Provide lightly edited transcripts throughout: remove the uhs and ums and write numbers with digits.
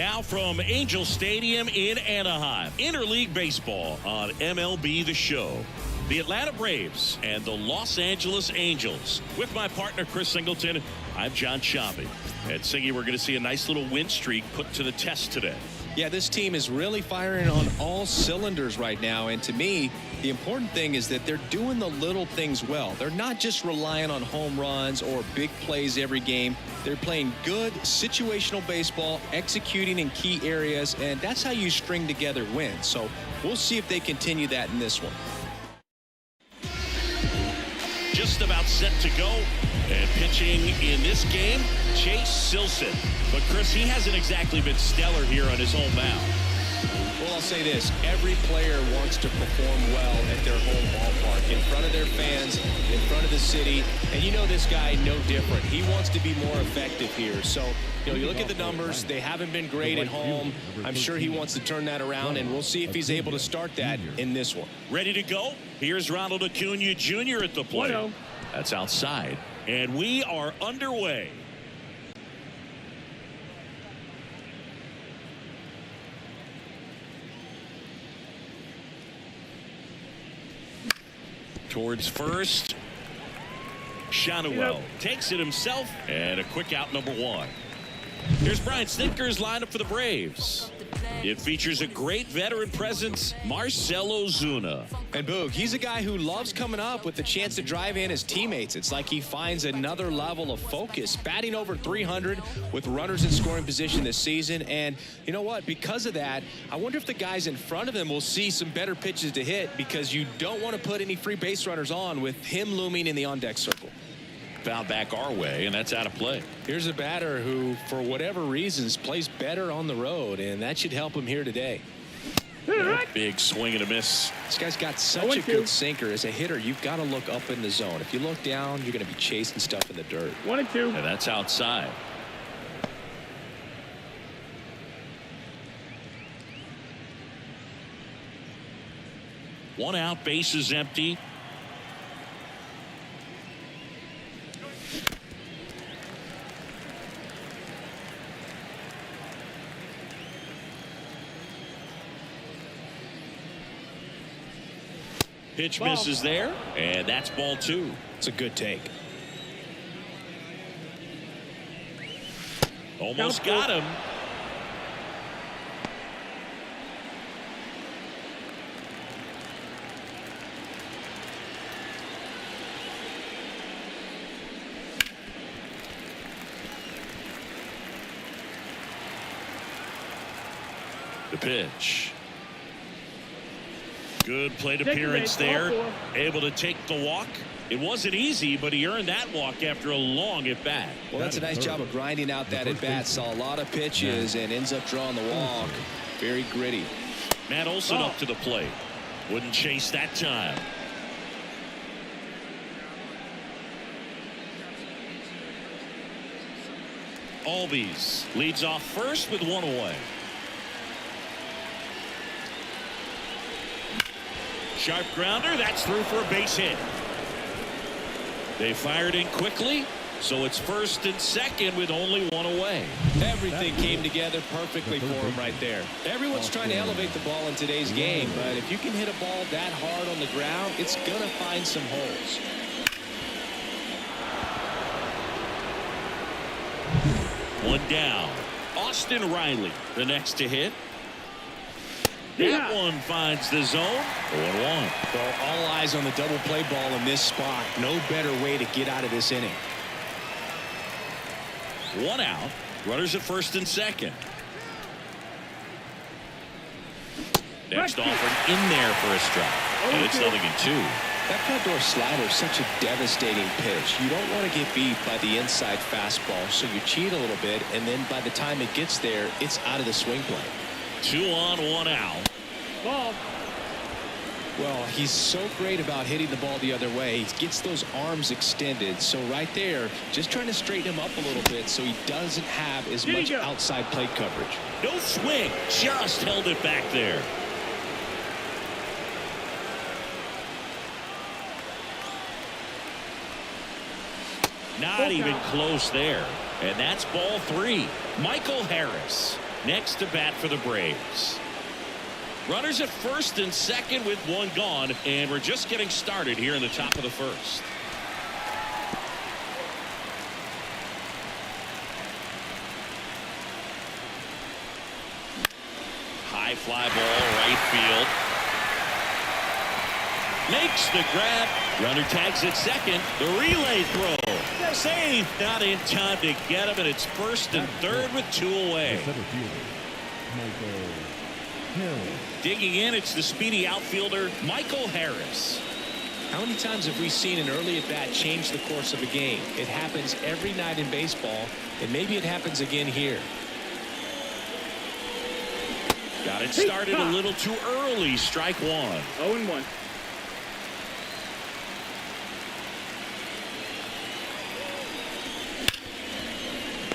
Now from Angel Stadium in Anaheim, Interleague Baseball on MLB The Show. The Atlanta Braves and the Los Angeles Angels. With my partner, Chris Singleton, I'm John Sciambi. And Singy, we're going to see a nice little win streak put to the test today. Yeah, this team is really firing on all cylinders right now. And to me, the important thing is that they're doing the little things well. They're not just relying on home runs or big plays every game. They're playing good situational baseball, executing in key areas, and that's how you string together wins. So we'll see if they continue that in this one. Just about set to go. And pitching in this game, Chase Silseth. But Chris, he hasn't exactly been stellar here on his home mound. Well, I'll say this. Every player wants to perform well at their home ballpark, in front of their fans, in front of the city. And you know this guy no different. He wants to be more effective here. So, you look at the numbers. They haven't been great at home. I'm sure he wants to turn that around, and we'll see if he's able to start that in this one. Ready to go? Here's Ronald Acuna Jr. at the plate. That's outside. And we are underway. Towards first. Shanuel takes it himself. And a quick out, number one. Here's Brian Snitker's lineup for the Braves. It features a great veteran presence, Marcell Ozuna. And Boog, he's a guy who loves coming up with the chance to drive in his teammates. It's like he finds another level of focus, batting over 300 with runners in scoring position this season. And you know what? Because of that, I wonder if the guys in front of him will see some better pitches to hit, because you don't want to put any free base runners on with him looming in the on-deck circle. Foul back our way, and that's out of play. Here's a batter who, for whatever reasons, plays better on the road, and that should help him here today. Big swing and a miss. This guy's got such a good sinker. As a hitter, you've got to look up in the zone. If you look down, you're going to be chasing stuff in the dirt. 1-2. And that's outside. One out, base is empty. Pitch misses there, and that's ball two. It's a good take. Almost got him. The pitch. Good plate appearance there. Able to take the walk. It wasn't easy, but he earned that walk after a long at-bat. Well, that's a nice job of grinding out that at-bat. Saw a lot of pitches and ends up drawing the walk. Very gritty. Matt Olson up to the plate. Wouldn't chase that time. Albies leads off first with one away. Sharp grounder. That's through for a base hit. They fired in quickly, so it's first and second with only one away. Everything came together perfectly for him right there. Everyone's trying to elevate the ball in today's game, but if you can hit a ball that hard on the ground, it's going to find some holes. One down. Austin Riley, the next to hit. That one finds the zone. 0-1. Well, all eyes on the double play ball in this spot. No better way to get out of this inning. One out. Runners at first and second. Next offer in there for a strike. And it's 0-2. That front door slider is such a devastating pitch. You don't want to get beat by the inside fastball, so you cheat a little bit, and then by the time it gets there, it's out of the swing plane. 2 on, 1 out. Ball. Well, he's so great about hitting the ball the other way. He gets those arms extended. So right there, just trying to straighten him up a little bit so he doesn't have as much outside plate coverage. No swing, just held it back there. Not even close there. And that's ball 3. Michael Harris. next to bat for the Braves. Runners at first and second with one gone, and we're just getting started here in the top of the first. High fly ball, right field. Makes the grab. Runner tags at second. The relay throw. Save. Not in time to get him, and it's first and third with two away. Digging in, it's the speedy outfielder, Michael Harris. How many times have we seen an early at bat change the course of a game? It happens every night in baseball, and maybe it happens again here. Got it started a little too early. Strike one. 0-1.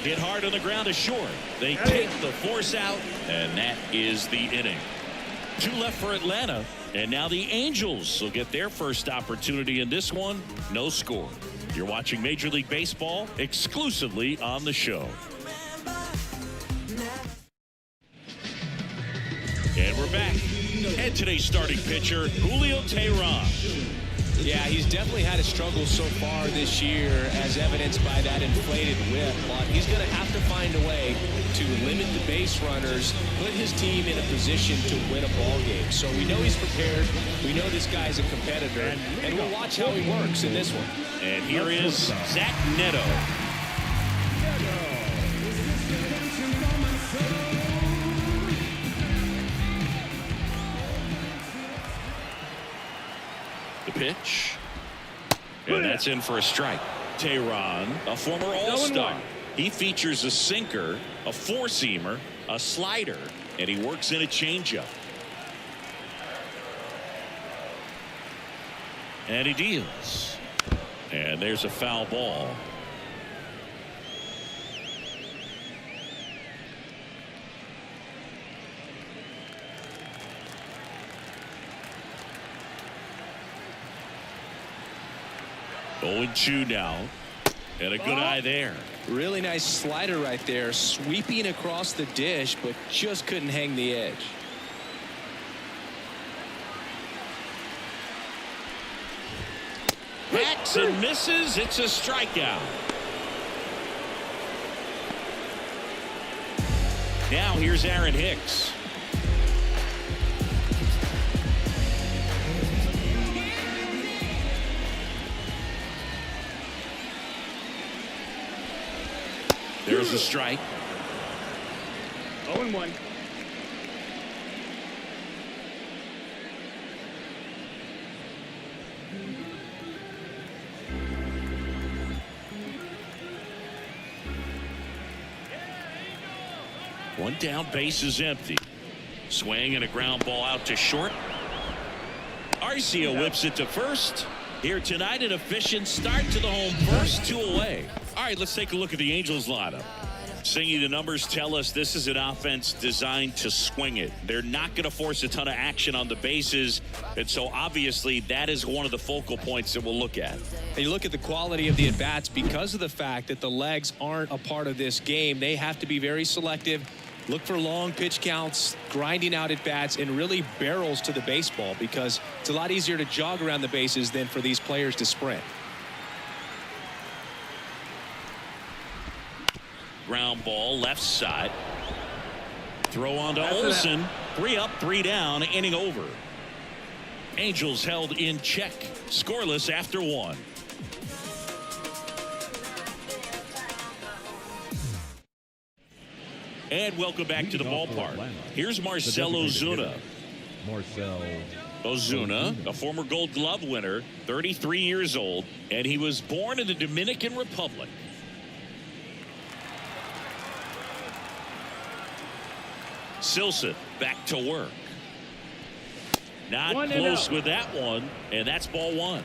Hit hard on the ground to short. They take the force out, and that is the inning. Two left for Atlanta, and now the Angels will get their first opportunity in this one. No score. You're watching Major League Baseball exclusively on the show. And we're back. And today's starting pitcher, Julio Teheran. Yeah, he's definitely had a struggle so far this year, as evidenced by that inflated whip. But he's going to have to find a way to limit the base runners, put his team in a position to win a ball game. So we know he's prepared. We know this guy's a competitor, and we'll watch how he works in this one. And here is Zach Neto. The pitch, and that's in for a strike. Teheran, a former All-Star. He features a sinker, a four-seamer, a slider, and he works in a changeup. And he deals. And there's a foul ball. Going 2 now, and a good eye there. Really nice slider right there, sweeping across the dish, but just couldn't hang the edge. Hacks and misses. It's a strikeout. Now here's Aaron Hicks. There's a strike. 0-1. One down, base is empty. Swing and a ground ball out to short. Arcia whips it to first. Here tonight, an efficient start to the home first, 2 away. All right, let's take a look at the Angels lineup. Singy, the numbers tell us this is an offense designed to swing it. They're not going to force a ton of action on the bases, and so obviously that is one of the focal points that we'll look at. And you look at the quality of the at-bats because of the fact that the legs aren't a part of this game. They have to be very selective, look for long pitch counts, grinding out at-bats, and really barrels to the baseball, because it's a lot easier to jog around the bases than for these players to sprint. Ground ball left side. Throw on to Olsen. 3 up, 3 down, inning over. Angels held in check, scoreless after 1. And welcome back to the ballpark. Here's Marcell Ozuna. Ozuna, a former Gold Glove winner, 33 years old, and he was born in the Dominican Republic. Silson back to work. Not close with that one, and that's ball 1.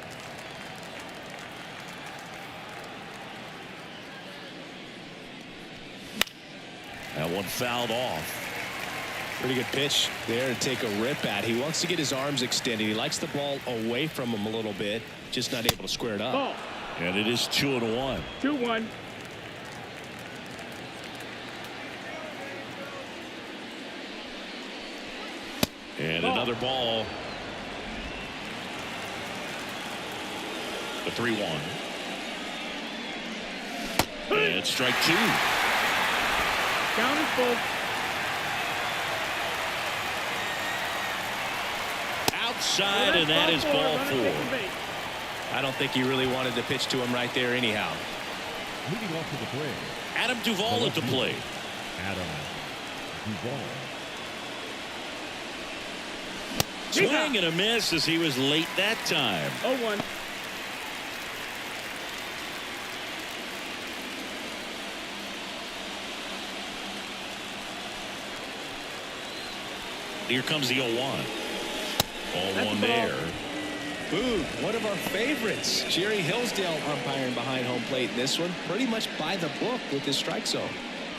That one fouled off. Pretty good pitch there to take a rip at. He wants to get his arms extended. He likes the ball away from him a little bit, just not able to square it up. Ball. And it is 2-1. 2-1. another ball. The 3-1. And strike 2. Down and full. Outside, and that is ball 4. I don't think he really wanted to pitch to him right there anyhow. Leading off to the plate, Adam Duvall at the plate. Adam Duvall. Swing and a miss as he was late that time. 0-1. Here comes the 0-1. Ball 1 there. Boog, one of our favorites. Jerry Hillsdale umpiring behind home plate in this one. Pretty much by the book with his strike zone.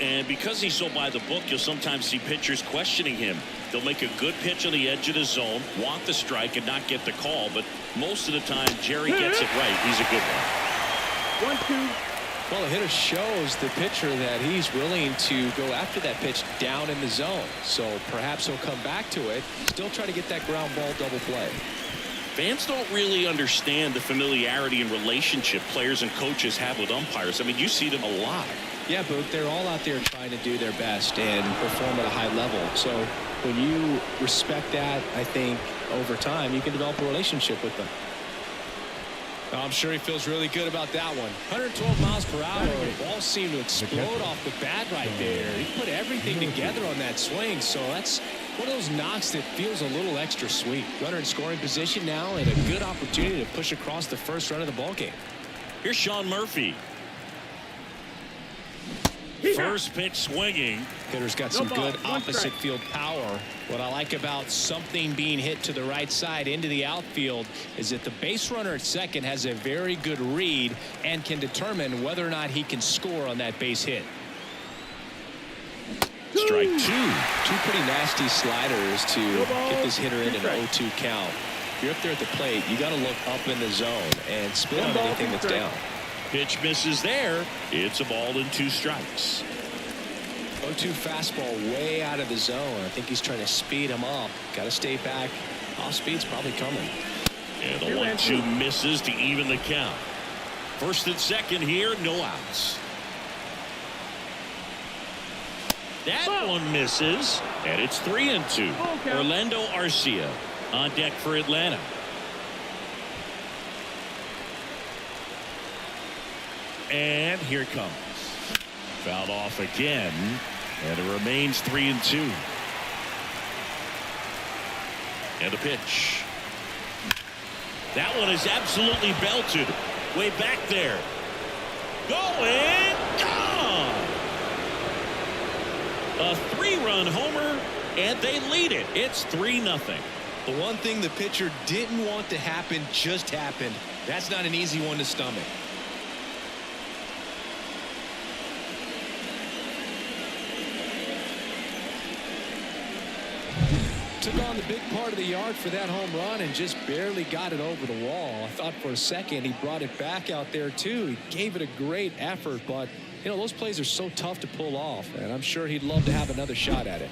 And because he's so by the book, you'll sometimes see pitchers questioning him. They'll make a good pitch on the edge of the zone, want the strike, and not get the call. But most of the time, Jerry gets it right. He's a good one. 1-2. Well, the hitter shows the pitcher that he's willing to go after that pitch down in the zone. So perhaps he'll come back to it, still try to get that ground ball double play. Fans don't really understand the familiarity and relationship players and coaches have with umpires. I mean, you see them a lot. Yeah, Boog, they're all out there trying to do their best and perform at a high level. So when you respect that, I think over time you can develop a relationship with them. I'm sure he feels really good about that one. 112 miles per hour. The ball seemed to explode off the bat right there. He put everything together on that swing. So that's one of those knocks that feels a little extra sweet. Runner in scoring position now and a good opportunity to push across the first run of the ballgame. Here's Sean Murphy. First pitch swinging. Hitter's got some good opposite field power. What I like about something being hit to the right side into the outfield is that the base runner at second has a very good read and can determine whether or not he can score on that base hit. Strike 2. Two pretty nasty sliders to get this hitter in an 0-2 count. If you're up there at the plate, you got to look up in the zone and spit on anything that's down. Pitch misses there. It's a ball and 2 strikes. 0-2 fastball way out of the zone. I think he's trying to speed him up. Got to stay back. Off speed's probably coming. And the 1-2 misses to even the count. First and second here, no outs. That one misses, and it's 3-2. Orlando Arcia on deck for Atlanta. And here it comes. Fouled off again, and it remains 3-2. And the pitch. That one is absolutely belted. Way back there. Going, gone! A 3-run homer, and they lead it. It's 3-0. The one thing the pitcher didn't want to happen just happened. That's not an easy one to stomach. Took on the big part of the yard for that home run and just barely got it over the wall. I thought for a second he brought it back out there too. He gave it a great effort, but you know those plays are so tough to pull off, and I'm sure he'd love to have another shot at it.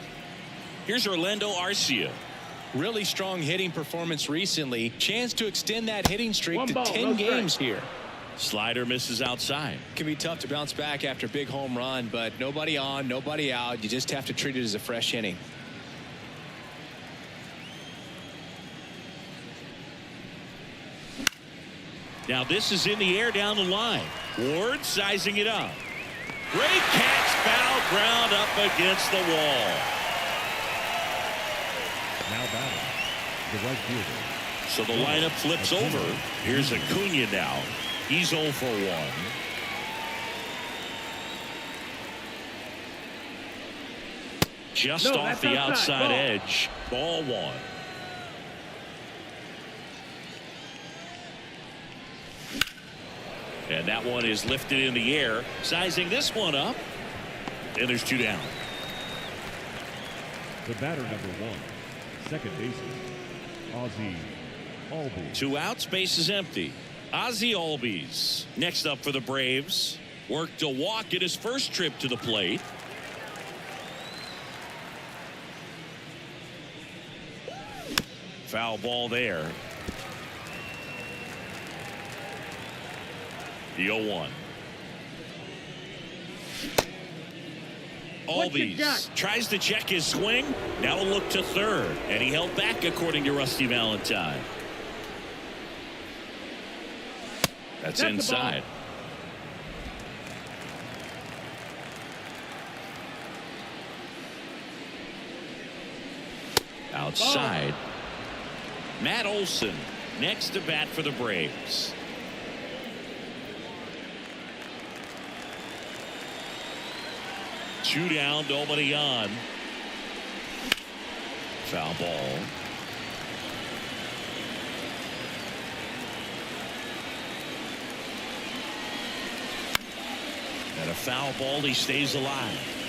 Here's Orlando Arcia. Really strong hitting performance recently. Chance to extend that hitting streak to 10 games here. Slider misses outside. Can be tough to bounce back after a big home run, but nobody on, nobody out. You just have to treat it as a fresh inning. Now this is in the air down the line. Ward sizing it up. Great catch, foul ground up against the wall. Now batting, the right fielder. So the lineup flips over. Here's Acuna now. He's 0 for 1. Just off the outside edge. Ball 1. And that one is lifted in the air. Sizing this one up. And there's 2 down. The batter number 1, second baseman, Ozzie Albies. 2 outs, base is empty. Ozzie Albies next up for the Braves. Worked a walk at his first trip to the plate. Foul ball there. The 0-1. Albies tries to check his swing. Now a look to third. And he held back, according to Rusty Valentine. That's inside. Outside. Matt Olson next to bat for the Braves. Two down, nobody on. Foul ball. And a foul ball, he stays alive.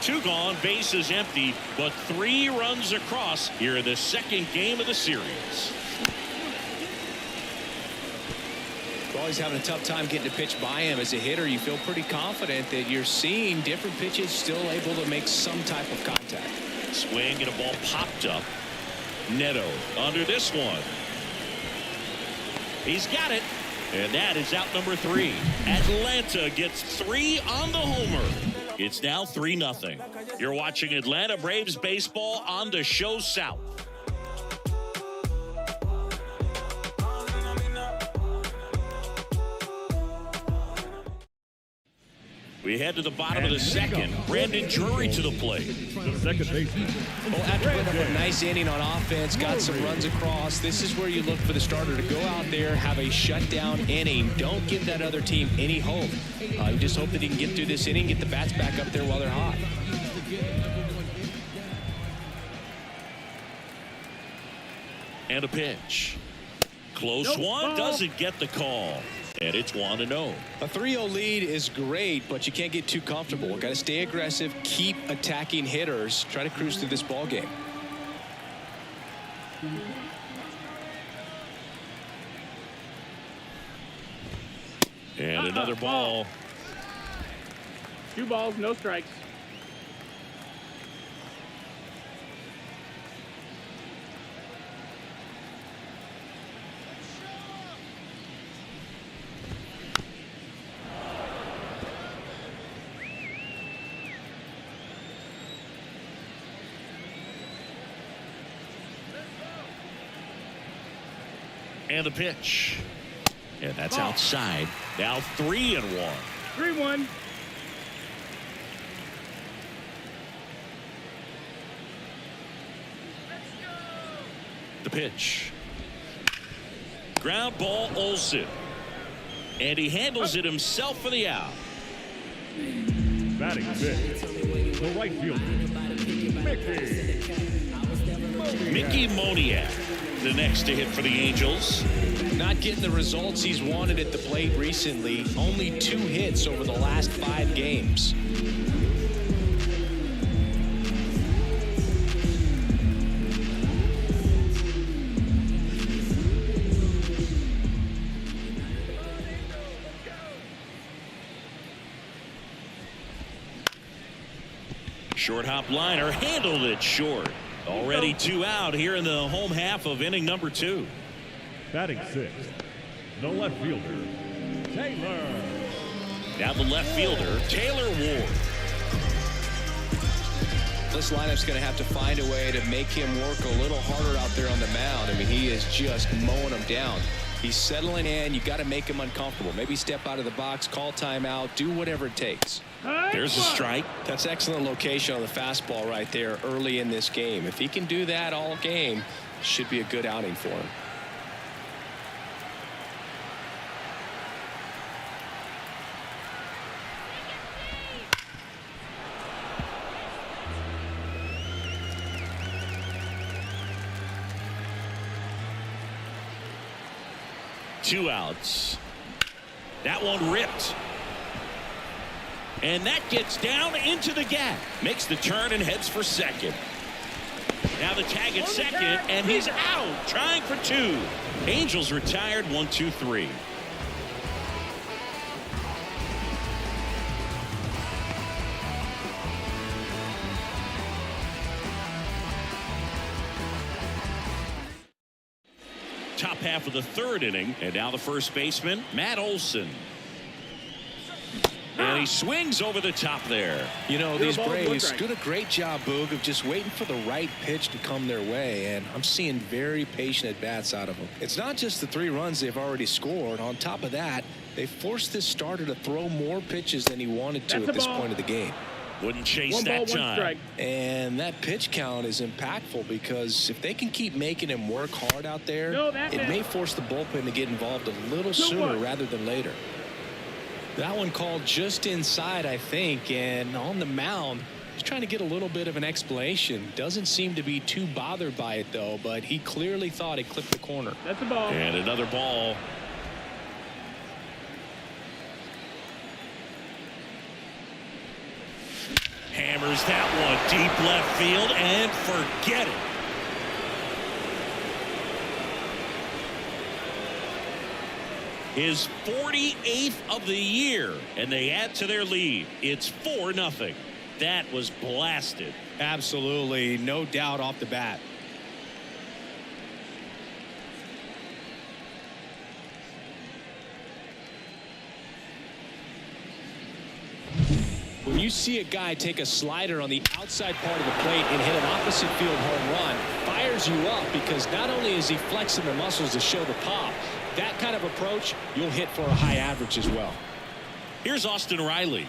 Two gone, bases empty, but 3 runs across here in the second game of the series. Always having a tough time getting a pitch by him. As a hitter, you feel pretty confident that you're seeing different pitches, still able to make some type of contact. Swing and a ball popped up. Neto under this one. He's got it. And that is out number 3. Atlanta gets 3 on the homer. It's now 3-0. You're watching Atlanta Braves baseball on the Show South. We head to the bottom of the second. Brandon Drury to the plate. The second baseman. Well, after putting up a nice inning on offense, got some runs across, this is where you look for the starter to go out there, have a shutdown inning. Don't give that other team any hope. You just hope that he can get through this inning, get the bats back up there while they're hot. And a pitch. Close one. Doesn't get the call. And it's 1-0. A 3-0 lead is great, but you can't get too comfortable. Got to stay aggressive, keep attacking hitters, try to cruise through this ball game. And another ball. 2 balls, no strikes. And a pitch. And that's outside. Now 3-1. 3-1. The pitch. Ground ball, Olson. And he handles it himself for the out. Batting fifth. The right fielder. Mickey Moniak, the next to hit for the Angels. Not getting the results he's wanted at the plate recently. Only 2 hits over the last 5 games. Short hop liner, handled it short. Already 2 out here in the home half of inning number 2. Batting sixth. The left fielder. Taylor. Now the left fielder, Taylor Ward. This lineup's going to have to find a way to make him work a little harder out there on the mound. I mean, he is just mowing them down. He's settling in. You got to make him uncomfortable. Maybe step out of the box, call timeout, do whatever it takes. There's a strike. That's excellent location on the fastball right there early in this game. If he can do that all game, should be a good outing for him. Two outs. That one ripped. And that gets down into the gap. Makes the turn and heads for second. Now the tag at second, and he's out, trying for 2. Angels retired 1-2-3. top half of the third inning. And now the first baseman, Matt Olson. And he swings over the top there. You know, these Braves do a great job, Boog, of just waiting for the right pitch to come their way, and I'm seeing very patient at-bats out of them. It's not just the 3 runs they've already scored. On top of that, they forced this starter to throw more pitches than he wanted to at this point of the game. Wouldn't chase that time. And that pitch count is impactful because if they can keep making him work hard out there, it may force the bullpen to get involved a little sooner rather than later. That one called just inside, I think, and on the mound, he's trying to get a little bit of an explanation. Doesn't seem to be too bothered by it, though, but he clearly thought it clipped the corner. That's a ball. And another ball. Hammers that one deep left field and forget it. His 48th of the year, and they add to their lead. It's 4-0. That was blasted. Absolutely, no doubt off the bat. When you see a guy take a slider on the outside part of the plate and hit an opposite field home run, fires you up because not only is he flexing the muscles to show the pop, that kind of approach, you'll hit for a high average as well. Here's Austin Riley.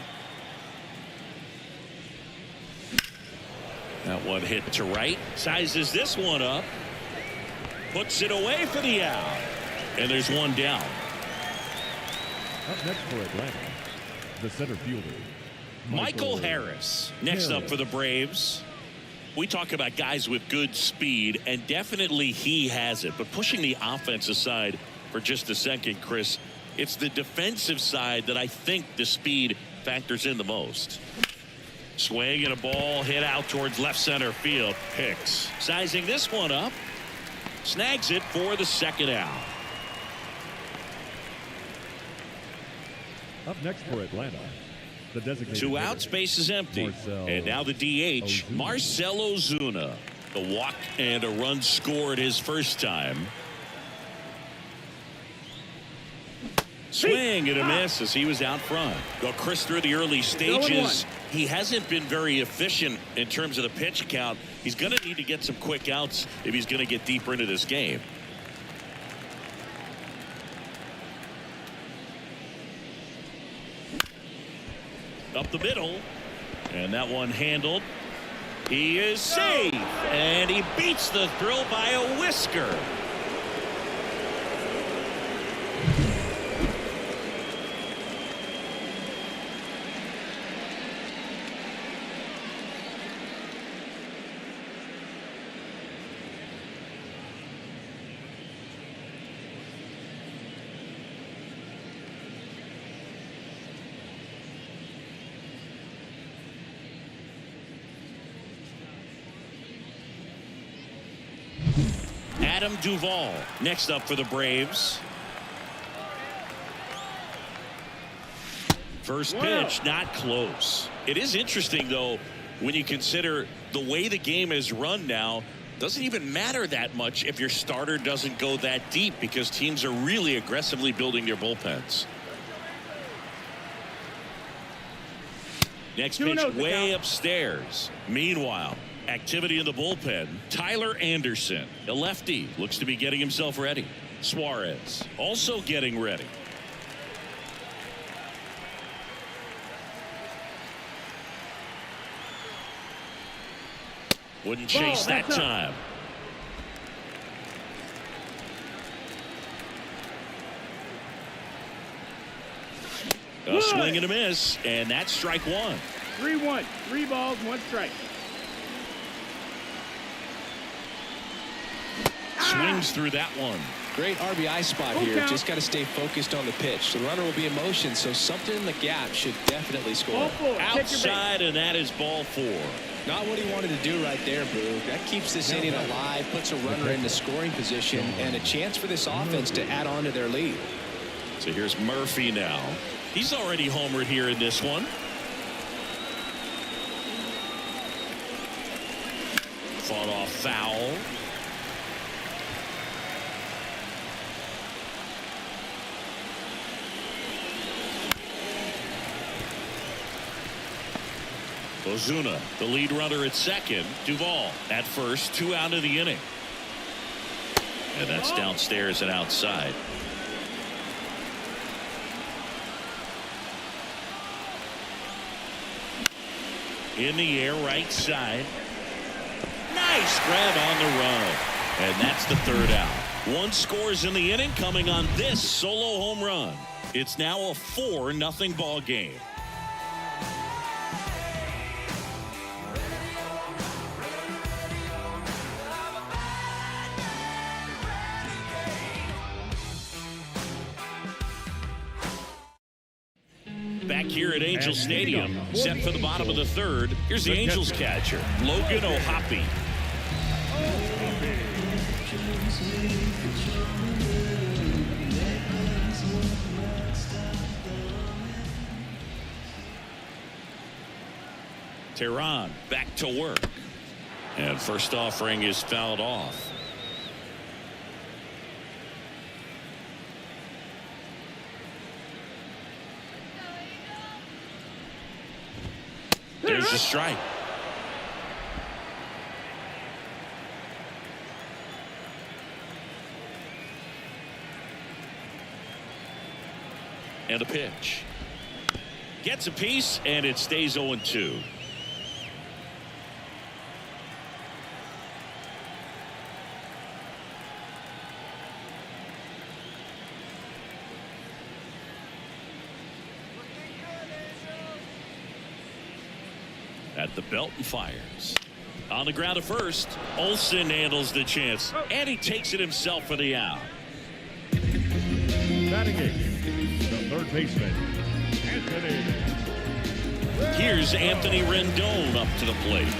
That one hit to right. Sizes this one up. Puts it away for the out. And there's one down. Up next for Atlanta, the center fielder, Michael Harris. Next up for the Braves. We talk about guys with good speed, and definitely he has it. But pushing the offense aside for just a second, Chris, it's the defensive side that I think the speed factors in the most. Swing and a ball hit out towards left center field. Hicks sizing this one up. Snags it for the second out. Up next for Atlanta, the designated 2 outs, base is empty. And now the DH, Marcell Ozuna. The walk and a run scored his first time. Swing and a miss as he was out front. Well, Chris, through the early stages, he hasn't been very efficient in terms of the pitch count. He's going to need to get some quick outs if he's going to get deeper into this game. Up the middle, and that one handled. He is safe, and he beats the throw by a whisker. Adam Duvall next up for the Braves. First pitch not close. It is interesting though when you consider the way the game is run now. Doesn't even matter that much if your starter doesn't go that deep because teams are really aggressively building their bullpens. Next pitch way upstairs. Meanwhile, activity in the bullpen. Tyler Anderson, a lefty, looks to be getting himself ready. Suarez also getting ready. Wouldn't chase that time. A swing and a miss, and that's strike one. 3-1. 3 balls, 1 strike. Swings through that one. Great RBI spot here. Just got to stay focused on the pitch. The runner will be in motion, so something in the gap should definitely score. Outside, and that is ball 4. Not what he wanted to do right there, Boog. That keeps this inning alive, puts a runner into scoring position, and a chance for this offense to add on to their lead. So here's Murphy now. He's already homered here in this one. Fought off foul. Ozuna, the lead runner at second. Duvall at first, 2 out of the inning. And that's downstairs and outside. In the air, right side. Nice grab on the run. And that's the 3rd out. 1 scores in the inning coming on this solo home run. It's now a 4-0 ball game. Back here at Angel Stadium, set for the bottom of the 3rd. Here's the Angels catcher, Logan O'Hoppe. Tehran back to work. And first offering is fouled off. There's a strike. And a pitch. Gets a piece, and it stays 0-2. At the belt and fires. On the ground at first. Olsen handles the chance. And he takes it himself for the out. Batting eighth, the 3rd baseman, Anthony. Here's Anthony Rendon up to the plate.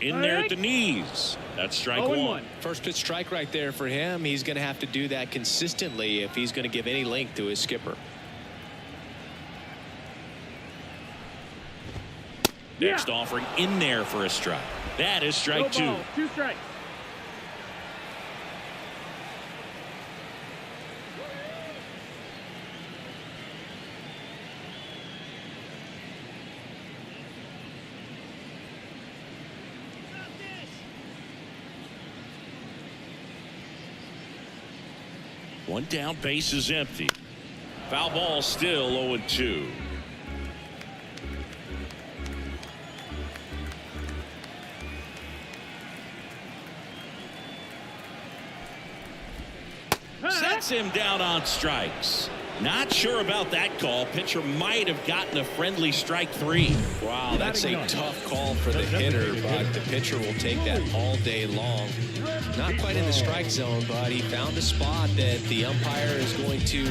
In there at the knees. That's strike 1. First pitch strike right there for him. He's going to have to do that consistently if he's going to give any length to his skipper. Next offering in there for a strike. That is strike 2. 2 strikes. One down, base is empty. Foul ball, still 0-2. Sets him down on strikes. Not sure about that call. Pitcher might have gotten a friendly strike 3. Wow, that's a tough call for the hitter, but the pitcher will take that all day long. Not quite in the strike zone, but he found a spot that the umpire is going to,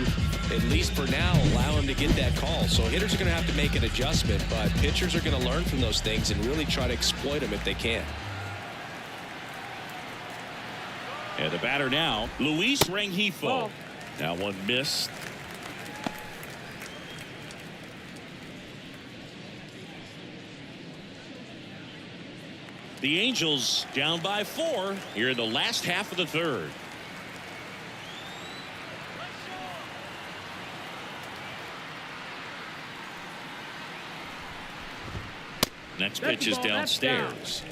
at least for now, allow him to get that call. So hitters are going to have to make an adjustment, but pitchers are going to learn from those things and really try to exploit them if they can. And the batter now, Luis Rengifo. Now one missed. The Angels down by 4 here in the last half of the 3rd. Next pitch is downstairs.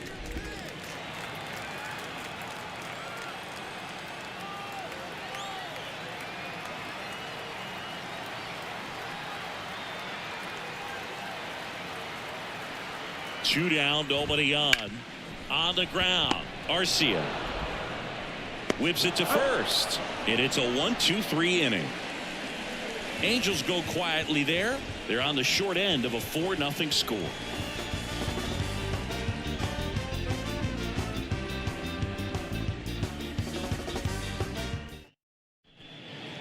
Two down, nobody on. On the ground, Arcia whips it to first, and it's a 1-2-3 inning. Angels go quietly there. They're on the short end of a 4-0 score.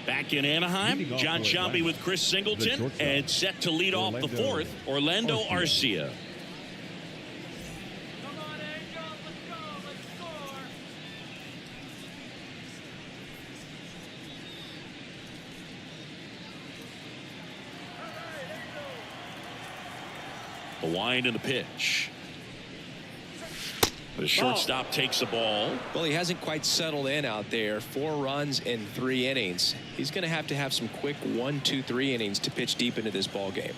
Back in Anaheim, John Sciambi with Chris Singleton, and set to lead off the 4th, Orlando Arcia. The wind and the pitch. The shortstop takes the ball. Well, he hasn't quite settled in out there. 4 runs in 3 innings. He's going to have some quick 1, 2, 3 innings to pitch deep into this ball game.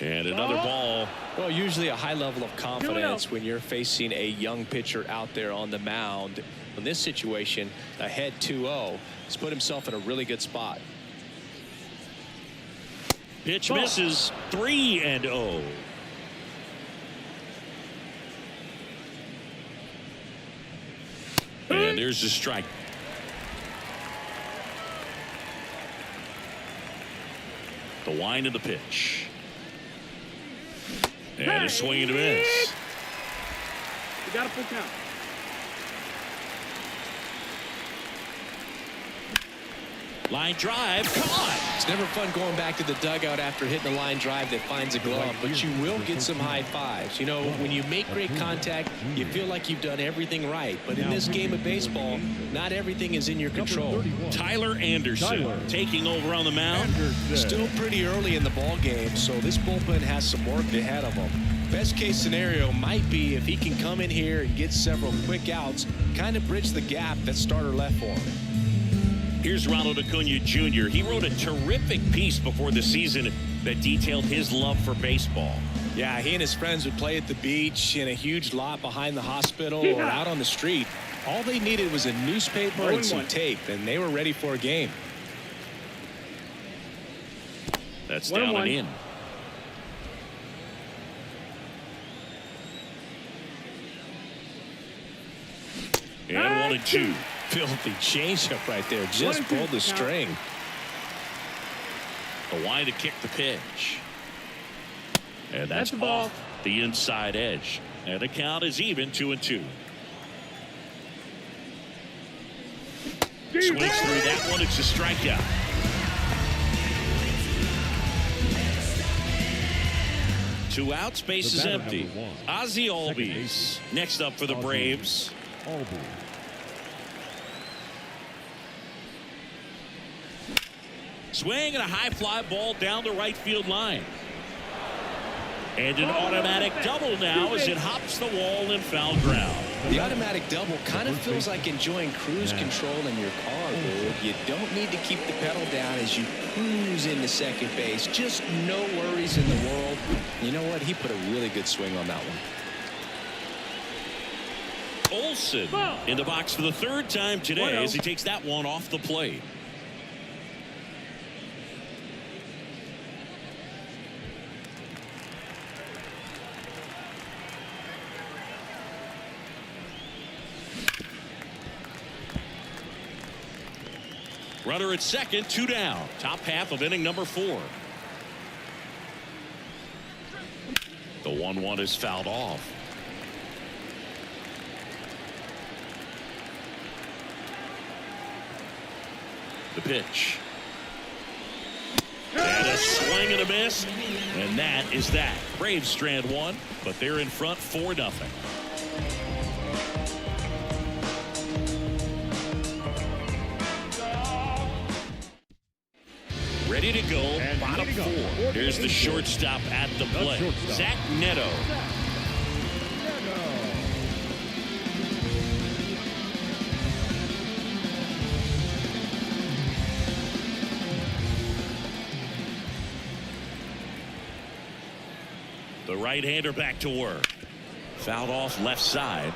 And another ball. Well, usually a high level of confidence when you're facing a young pitcher out there on the mound. In this situation, ahead 2-0, he's put himself in a really good spot. Pitch misses. 3-0. And there's the strike. The wind of the pitch. And a swing and a miss. You got a full count. Line drive, caught. It's never fun going back to the dugout after hitting a line drive that finds a glove, but you will get some high fives. You know, when you make great contact, you feel like you've done everything right. But in this game of baseball, not everything is in your control. Tyler Anderson taking over on the mound. Still pretty early in the ball game, so this bullpen has some work ahead of them. Best case scenario might be if he can come in here and get several quick outs, kind of bridge the gap that starter left for him. Here's Ronald Acuna Jr. He wrote a terrific piece before the season that detailed his love for baseball. Yeah, he and his friends would play at the beach, in a huge lot behind the hospital, or out on the street. All they needed was a newspaper and some tape, and they were ready for a game. That's down and in. And 1-2. Filthy changeup right there. Just pulled the string. The wind to kick the pitch. And that's off the inside edge. And the count is even 2-2. Swings through that one. It's a strikeout. Two outs, base is empty. Ozzie Albies next up for the Braves. Swing and a high fly ball down the right field line. And an automatic double now as it hops the wall in foul ground. The automatic double kind of feels like enjoying cruise control in your car, Lou. You don't need to keep the pedal down as you cruise into second base. Just no worries in the world. You know what? He put a really good swing on that one. Olsen in the box for the 3rd time today as he takes that one off the plate. Runner at second, 2 down. Top half of inning number 4. The 1-1 is fouled off. The pitch. And a swing and a miss. And that is that. Braves strand 1, but they're in front 4-0. Ready to go, bottom 4. Here's the shortstop at the plate, Zach Neto. The right-hander back to work. Fouled off left side.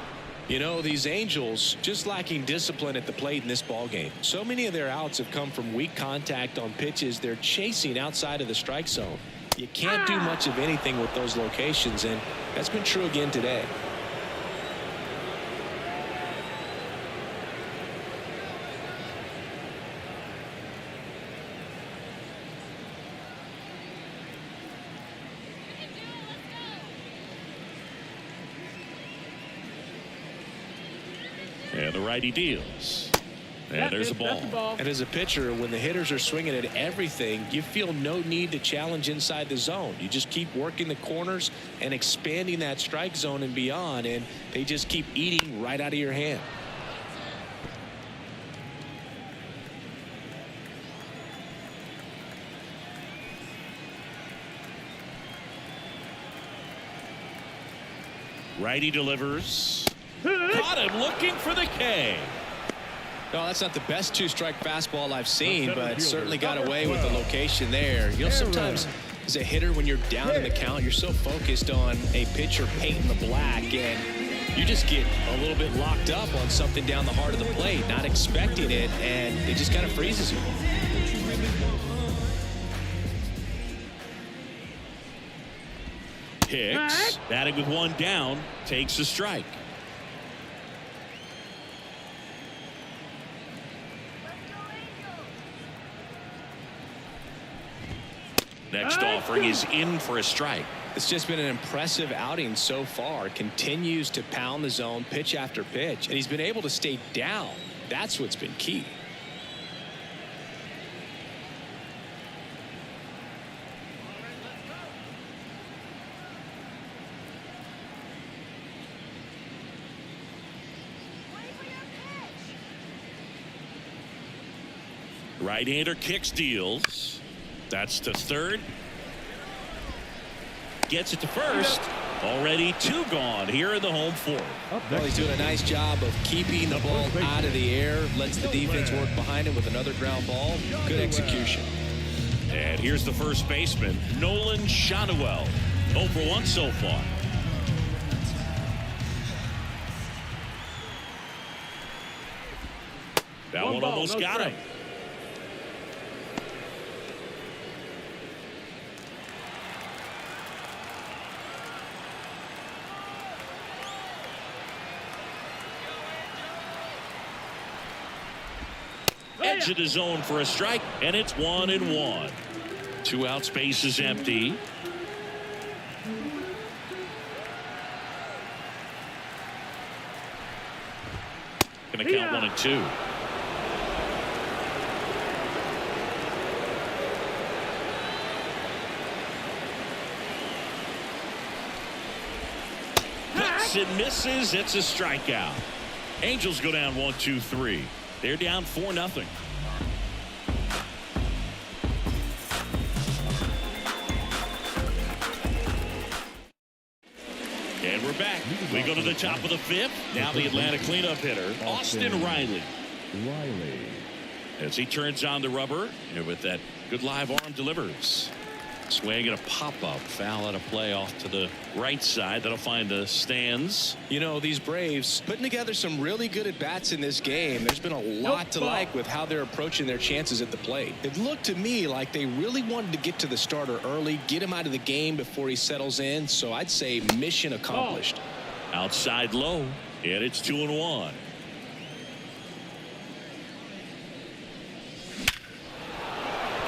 You know, these Angels just lacking discipline at the plate in this ballgame. So many of their outs have come from weak contact on pitches they're chasing outside of the strike zone. You can't do much of anything with those locations, and that's been true again today. And the righty deals. And there's a ball. And as a pitcher, when the hitters are swinging at everything, you feel no need to challenge inside the zone. You just keep working the corners and expanding that strike zone and beyond, and they just keep eating right out of your hand. Righty delivers. Caught him looking for the K. No, that's not the best two-strike fastball I've seen, but certainly got away with the location there. You know, sometimes as a hitter, when you're down in the count, you're so focused on a pitcher painting the black, and you just get a little bit locked up on something down the heart of the plate, not expecting it, and it just kind of freezes you. Hicks, batting with one down, takes a strike. Next offering is in for a strike. It's just been an impressive outing so far. Continues to pound the zone pitch after pitch, and he's been able to stay down. That's what's been key. Right-hander kicks, deals. That's to third. Gets it to first. Already two gone here in the home fourth. Well, he's doing a nice job of keeping the ball out of the air. Lets the defense work behind him with another ground ball. Good execution. And here's the first baseman, Nolan Shanuel. 0 for 1 so far. That one almost got him. Edge of the zone for a strike, and it's 1-1. 2 outs, base is empty. Going to count 1 and 2. Hits and misses. It's a strikeout. Angels go down 1-2-3. They're down 4-0. And we're back. We go to the top of the 5th. Now the Atlanta cleanup hitter, Austin Riley. As he turns on the rubber, and with that good live arm delivers. Swing and a pop-up, foul out of play off to the right side. That'll find the stands. You know, these Braves putting together some really good at-bats in this game. There's been a lot to like with how they're approaching their chances at the plate. It looked to me like they really wanted to get to the starter early, get him out of the game before he settles in. So I'd say mission accomplished. Outside low, and it's 2-1.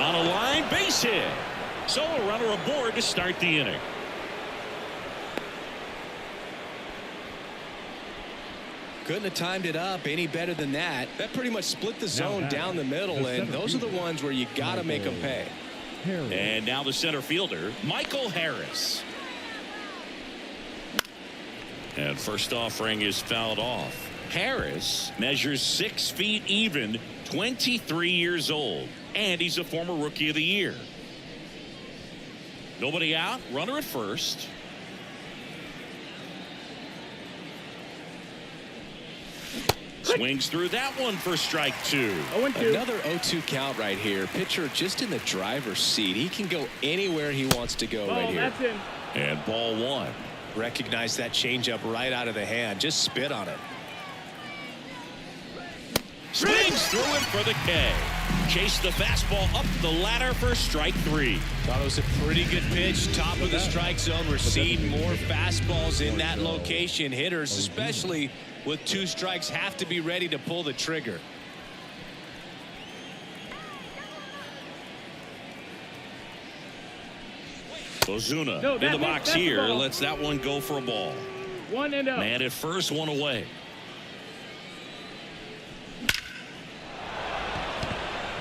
On a line, base hit. So a runner aboard to start the inning. Couldn't have timed it up any better than that. That pretty much split the zone down the middle, and those are the ones where you got to make them pay. And now the center fielder, Michael Harris. And first offering is fouled off. Harris measures 6 feet even, 23 years old, and he's a former Rookie of the Year. Nobody out, runner at first. Swings through that one for strike 2. Another 0-2 count right here. Pitcher just in the driver's seat. He can go anywhere he wants to go right here. And ball 1. Recognize that changeup right out of the hand. Just spit on it. Swings through it for the K. Chase the fastball up the ladder for strike 3. Thought it was a pretty good pitch. Top of the strike zone. We're seeing more fastballs in that location. Hitters, especially with 2 strikes, have to be ready to pull the trigger. Ozuna in the box here. Lets that one go for a ball. 1-0. Man at first, 1 away.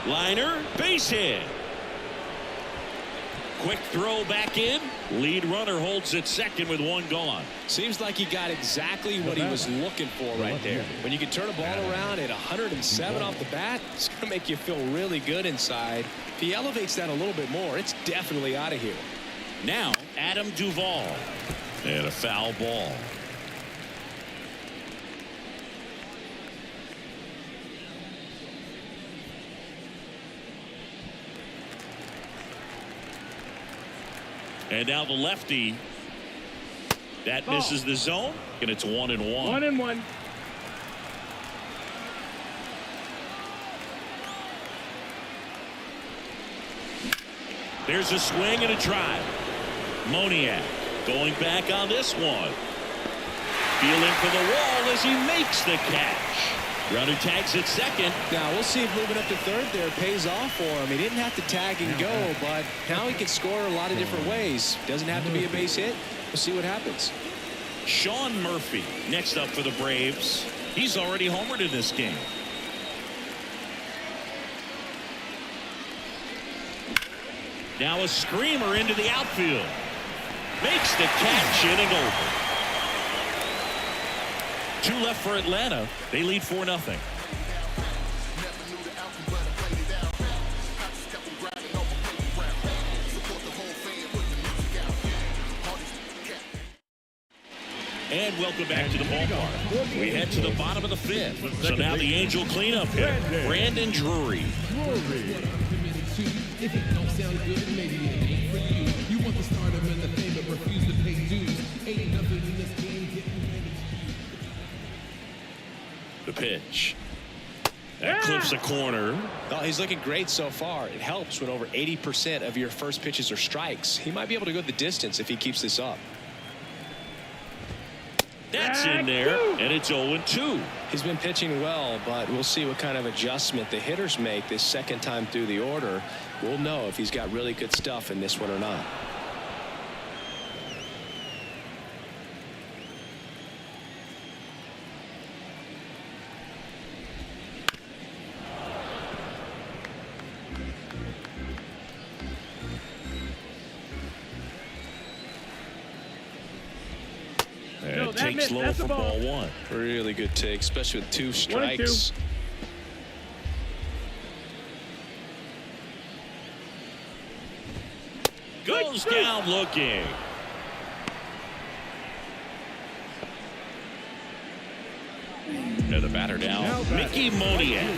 Liner, base hit. Quick throw back in. Lead runner holds at second with 1 gone. Seems like he got exactly what he was looking for right there. When you can turn a ball around at 107 off the bat, it's going to make you feel really good inside. If he elevates that a little bit more, it's definitely out of here. Now, Adam Duvall. And a foul ball. And now the lefty. That misses the zone, and it's 1-1. 1-1. There's a swing and a drive. Moniak going back on this one. Feeling for the wall as he makes the catch. Runner tags at second. Now we'll see if moving up to third there pays off for him. He didn't have to tag and go, but now he can score a lot of different ways. Doesn't have to be a base hit. We'll see what happens. Sean Murphy next up for the Braves. He's already homered in this game. Now a screamer into the outfield. Makes the catch, inning over. 2 left for Atlanta. They lead 4-0. And welcome back to the ballpark. We head to the bottom of the 5th. So now the Angel cleanup hitter, Brandon Drury. If it don't sound good, maybe it ain't for you. You want the stardom and the fame, but refuse to pay dues. Ain't nothing in this game getting ready. The pitch. That clips a corner. Oh, he's looking great so far. It helps when over 80% of your first pitches are strikes. He might be able to go the distance if he keeps this up. That's in there, and it's 0-2. He's been pitching well, but we'll see what kind of adjustment the hitters make this second time through the order. We'll know if he's got really good stuff in this one or not. Takes low for ball 1. Really good take, especially with 2 strikes. 1-2. Goes down looking. And the batter now, Mickey Moniak.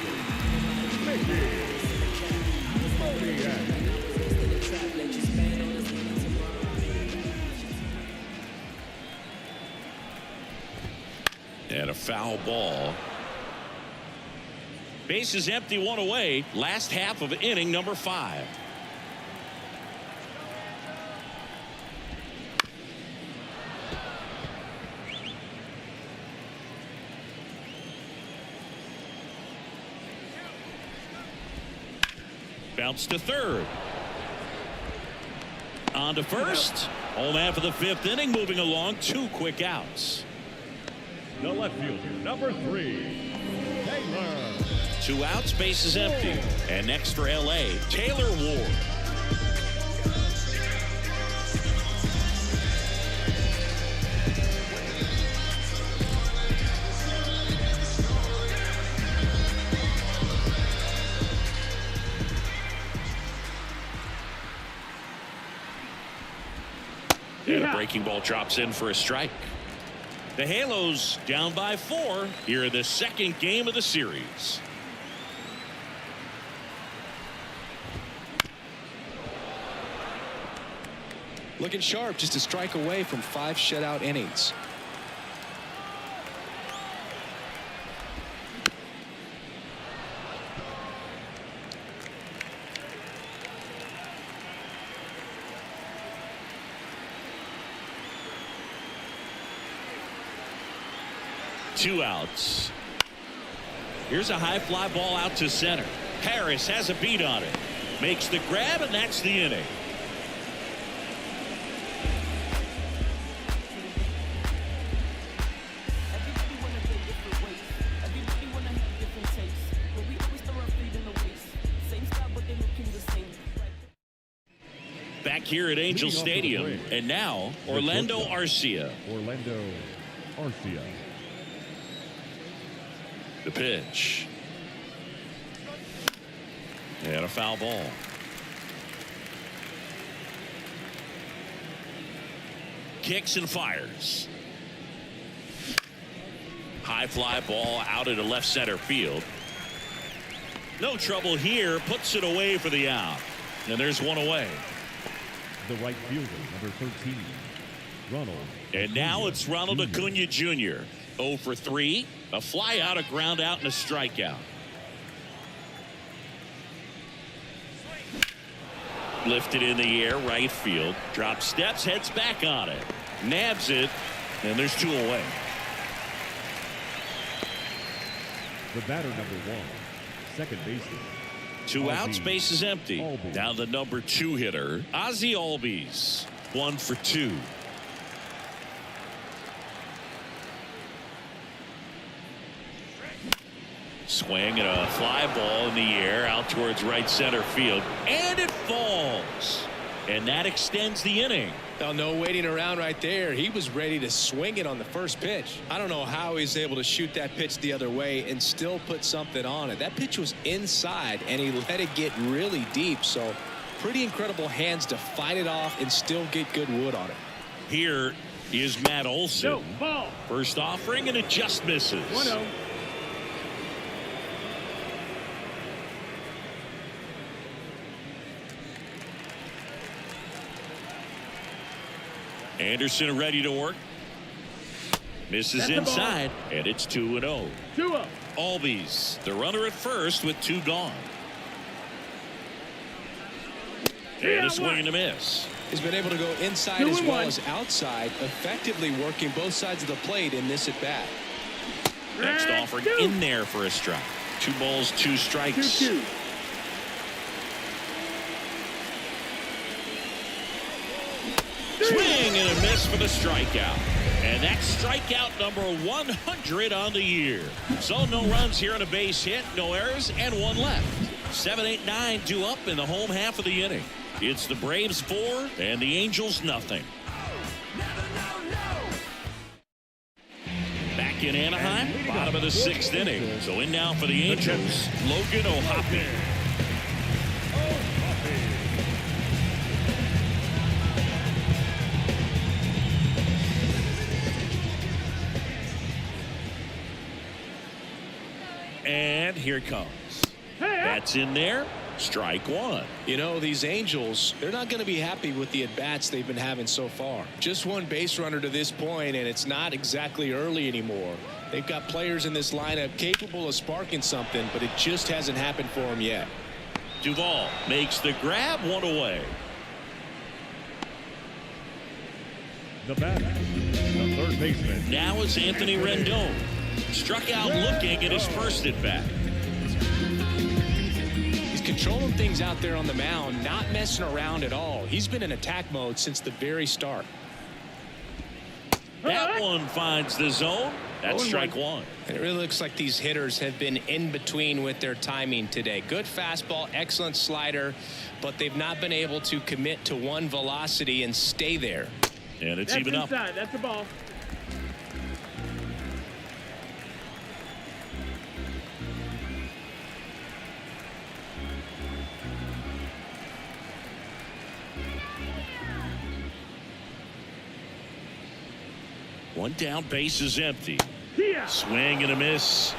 And a foul ball. Base is empty, 1 away. Last half of inning number 5. Bounce to third. On to first. Home half of the 5th inning, moving along. 2 quick outs. The left fielder, number 3, Taylor. 2 outs, base is empty. And next for LA, Taylor Ward. And a breaking ball drops in for a strike. The Halos down by 4 here in the second game of the series. Looking sharp, just a strike away from 5 shutout innings. Two outs. Here's a high fly ball out to center. Harris has a beat on it. Makes the grab, and that's the inning. Back here at Angel Stadium, and now Orlando Arcia. Orlando Arcia. The pitch. And a foul ball. Kicks and fires. High fly ball out into left center field. No trouble here. Puts it away for the out. And there's one away. the right fielder, number 13, Ronald. And now it's Ronald Acuna Jr. 0 for 3, a fly out, a ground out, and a strikeout. Lifted in the air, right field. Drops steps, heads back on it. Nabs it, and there's 2 away. The batter, number 1, second baseman. 2 outs, base is empty. Albies. Now the number 2 hitter, Ozzie Albies. 1 for 2. Swing and a fly ball in the air out towards right center field, and it falls, and that extends the inning. Now, no waiting around right there. He was ready to swing it on the first pitch. I don't know how he's able to shoot that pitch the other way and still put something on it. That pitch was inside, and he let it get really deep. So pretty incredible hands to fight it off and still get good wood on it. Here is Matt Olson. No, ball. First offering, and it just misses. 1-0. Anderson ready to work. Misses That's the ball. inside, and it's 2-0. 2-0. Albies, the runner at first with 2 gone. And a swing and a miss. He's been able to go inside as well as outside, effectively working both sides of the plate in this at bat. Next offering in there for a strike. 2 balls, 2 strikes. 2-2. Swing and a miss for the strikeout. And that's strikeout number 100 on the year. So no runs here on a base hit, no errors, and 1 left. 7, 8, 9 due up in the home half of the inning. It's the Braves 4 and the Angels nothing. Back in Anaheim, bottom of the 6th inning. So in now for the Angels, Logan O'Hoppe. And here it comes. That's in there. Strike 1. You know, these Angels, they're not going to be happy with the at-bats they've been having so far. Just 1 base runner to this point, and it's not exactly early anymore. They've got players in this lineup capable of sparking something, but it just hasn't happened for them yet. Duvall makes the grab, 1 away. The batter, the third baseman. Now is Anthony Rendon. Struck out looking at his first at bat. He's controlling things out there on the mound, not messing around at all. He's been in attack mode since the very start. That one finds the zone. That's strike 1. And it really looks like these hitters have been in between with their timing today. Good fastball, excellent slider, but they've not been able to commit to 1 velocity and stay there. And it's That's even up. inside. That's the ball. One down, base is empty. Yeah. Swing and a miss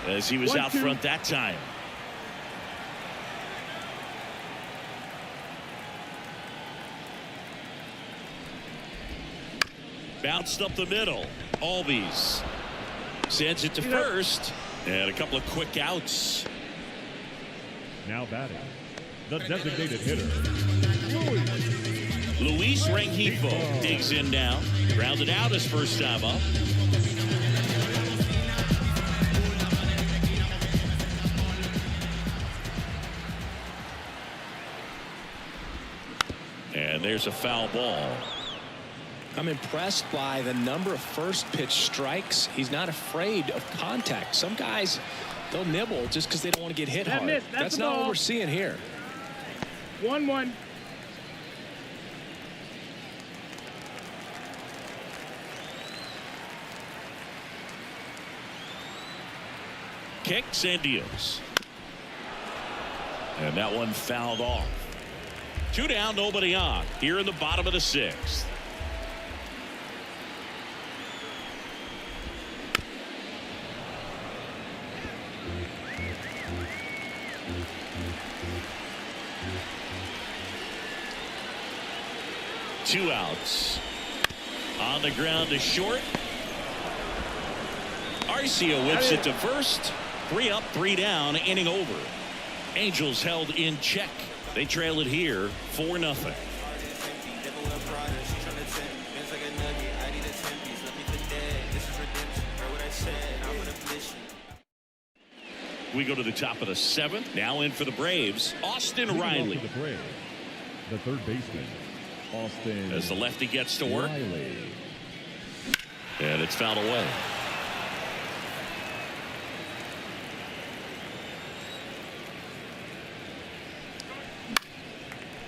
as he was out front that time. Bounced up the middle. Albies sends it to first, and a couple of quick outs. Now batting, the designated hitter, Luis Rengifo digs in now. Grounded out his first time up. And there's a foul ball. I'm impressed by the number of first pitch strikes. He's not afraid of contact. Some guys, they'll nibble just because they don't want to get hit hard. That's not what we're seeing here. 1-1. Kicks and deals. And that one fouled off. 2 down, nobody on. Here in the bottom of the 6th. 2 outs. On the ground to short. Arcia whips it to first. 3 up, 3 down, inning over. Angels held in check. They trail it here 4-0. We go to the top of the 7th. Now in for the Braves, Austin Riley. The Braves, the third baseman, Austin. As the lefty gets to work. Riley. And it's fouled away.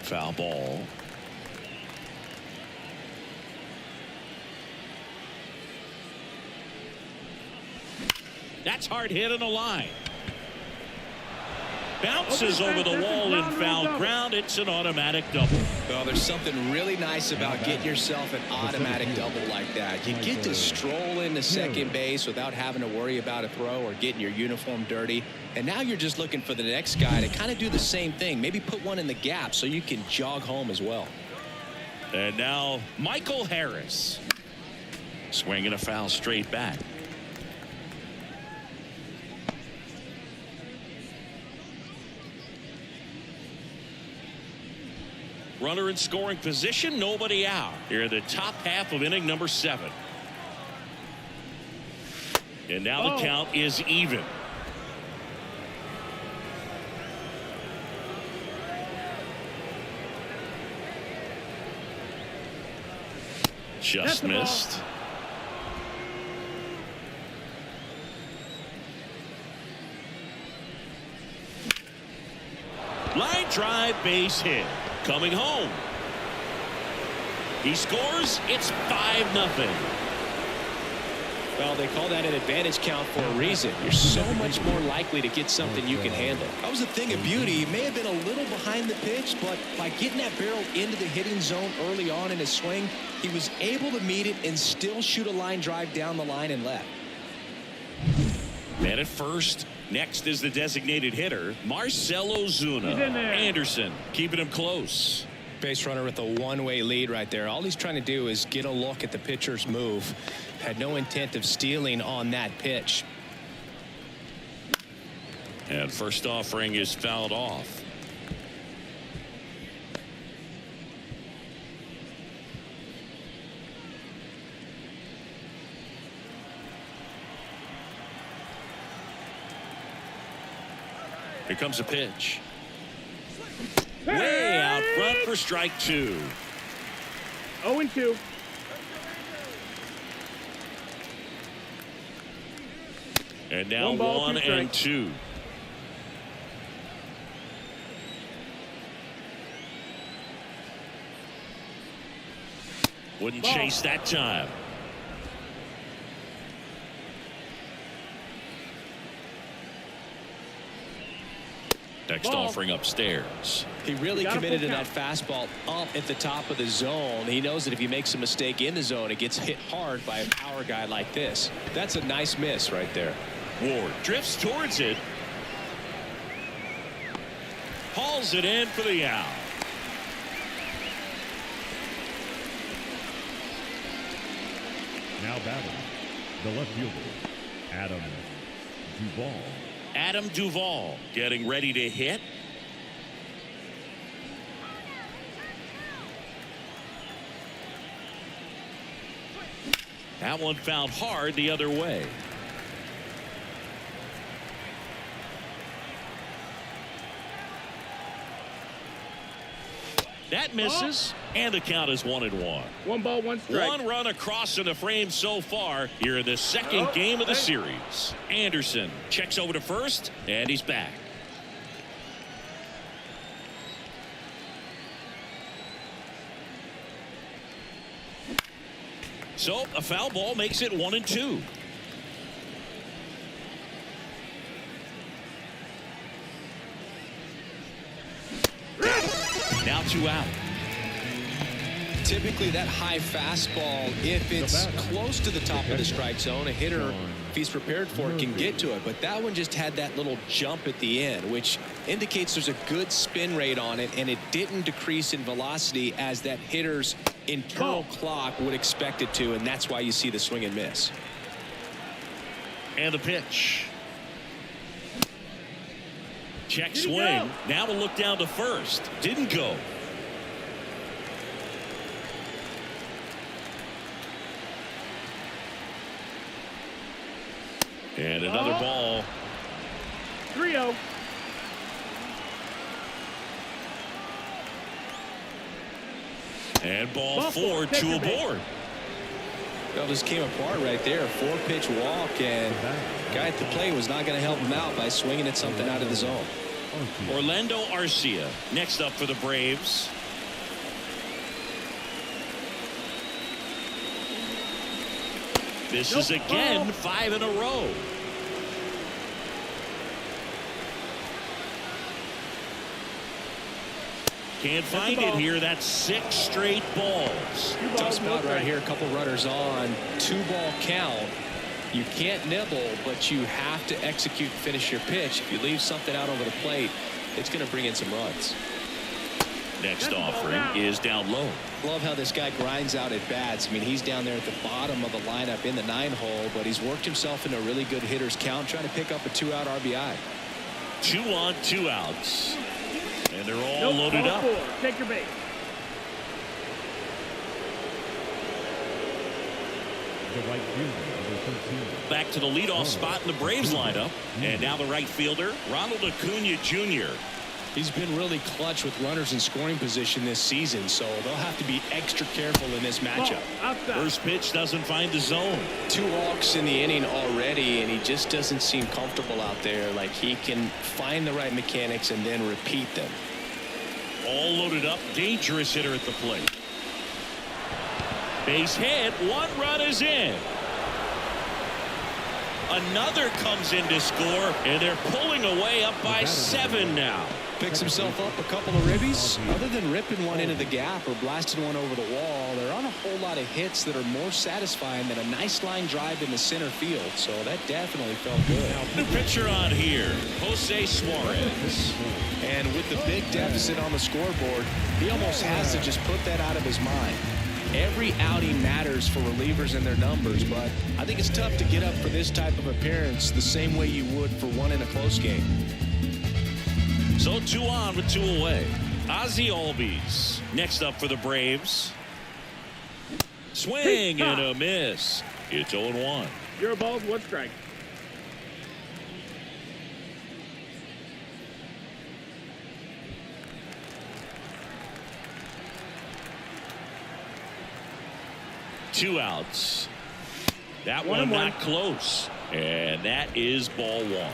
Foul ball. That's hard hit on the line. Bounces over the wall in foul ground. It's an automatic double. Well, there's something really nice about getting yourself an automatic double like that. You get to stroll into second base without having to worry about a throw or getting your uniform dirty. And now you're just looking for the next guy to kind of do the same thing. Maybe put one in the gap so you can jog home as well. And now Michael Harris. Swinging a foul straight back. Runner in scoring position, nobody out. Here in the top half of inning number 7. And now the count is even. Just missed. Line drive, base hit. Coming home. He scores. It's 5-0. Well, they call that an advantage count for a reason. You're so much more likely to get something you can handle. That was a thing of beauty. He may have been a little behind the pitch, but by getting that barrel into the hitting zone early on in his swing, he was able to meet it and still shoot a line drive down the line and left. Man at first. Next is the designated hitter, Marcell Ozuna. Anderson keeping him close. Base runner with a one-way lead right there. All he's trying to do is get a look at the pitcher's move. Had no intent of stealing on that pitch. And first offering is fouled off. Here comes a pitch. Way out front for strike 2. 0-2. And now 1 and 2. Wouldn't chase that time. Next offering upstairs. He really committed to that fastball up at the top of the zone. He knows that if he makes a mistake in the zone, it gets hit hard by a power guy like this. That's a nice miss right there. Ward drifts towards it. Hauls it in for the out. Now batting, the left fielder, Adam Duvall. Adam Duvall getting ready to hit. That one fouled hard the other way. That misses, and the count is 1-1. 1 ball, 1 strike. 1 run across in the frame so far here in the second game of the series. Anderson checks over to first, and he's back. So a foul ball makes it 1-2. Now 2 out. Typically that high fastball, if it's close to the top of the strike zone, a hitter if he's prepared for it, can get to it. But that one just had that little jump at the end, which indicates there's a good spin rate on it, and it didn't decrease in velocity as that hitter's internal clock would expect it to, and that's why you see the swing and miss. And the pitch. Check swing. Now to look down to first. Didn't go. And another ball. 3-0. And ball 4, 2 aboard. Well, this came apart right there. 4-pitch walk, and guy at the plate was not going to help him out by swinging at something out of the zone. Orlando Arcia next up for the Braves. This is again 5 in a row. Can't find it here. That's 6 straight balls. Tough spot right here. A couple runners on. 2-ball count. You can't nibble, but you have to execute and finish your pitch. If you leave something out over the plate, it's going to bring in some runs. Next offering is down low. Love how this guy grinds out at bats. I mean, he's down there at the bottom of the lineup in the 9-hole, but he's worked himself into a really good hitter's count, trying to pick up a 2-out RBI. 2 on, 2 outs. And they're all loaded up. Take your base. The right fielder, number 13. Back to the leadoff spot in the Braves lineup. And now the right fielder, Ronald Acuna Jr. He's been really clutch with runners in scoring position this season, so they'll have to be extra careful in this matchup. First pitch doesn't find the zone. 2 walks in the inning already, and he just doesn't seem comfortable out there. Like he can find the right mechanics and then repeat them. All loaded up. Dangerous hitter at the plate. Base hit. 1 run is in. Another comes in to score, and they're pulling away up by 7 now. Picks himself up a couple of ribbies. Other than ripping one into the gap or blasting one over the wall, there aren't a whole lot of hits that are more satisfying than a nice line drive in the center field. So that definitely felt good. New pitcher on here, Jose Suarez. And with the big deficit on the scoreboard, he almost has to just put that out of his mind. Every outing matters for relievers and their numbers, but I think it's tough to get up for this type of appearance the same way you would for one in a close game. So 2 on with 2 away. Ozzie Albies next up for the Braves. Swing and a miss. It's 0-1. 0 balls, 1 strike. Two outs. That one not close. And that is ball 1.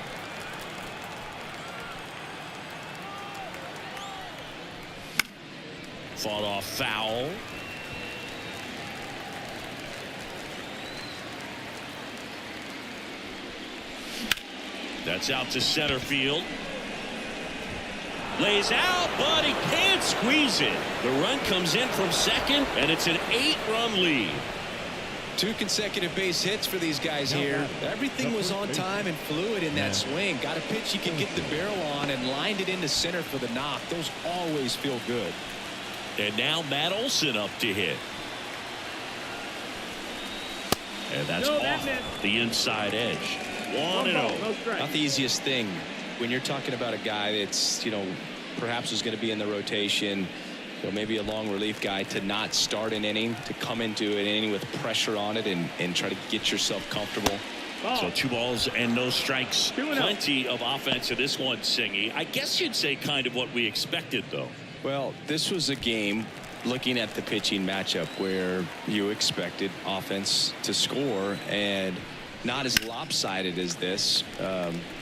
Fought off foul. That's out to center field. Lays out, but he can't squeeze it. The run comes in from second, and it's an 8-run lead. 2 consecutive base hits for these guys here. Everything was on time and fluid in that swing. Got a pitch you can get the barrel on and lined it into center for the knock. Those always feel good. And now Matt Olson up to hit. And that's off the inside edge. 1-0. Not the easiest thing when you're talking about a guy that's, perhaps is going to be in the rotation, maybe a long relief guy, to not start an inning, to come into an inning with pressure on it and try to get yourself comfortable. So 2 balls and no strikes. Plenty of offense in this one, Singy. I guess you'd say kind of what we expected, though. Well, this was a game, looking at the pitching matchup, where you expected offense to score, and not as lopsided as this.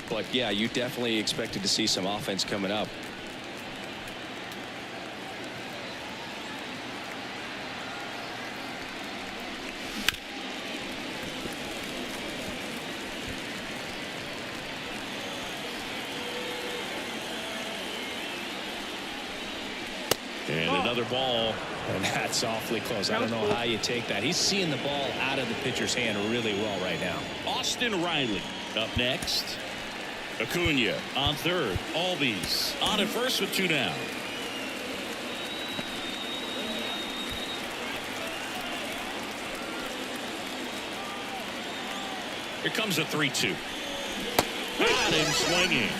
But, yeah, you definitely expected to see some offense coming up. And another ball. And that's awfully close. I don't know how you take that. He's seeing the ball out of the pitcher's hand really well right now. Austin Riley up next. Acuna on third. Albies on at first with 2 down. Here comes a 3-2. Got him swinging.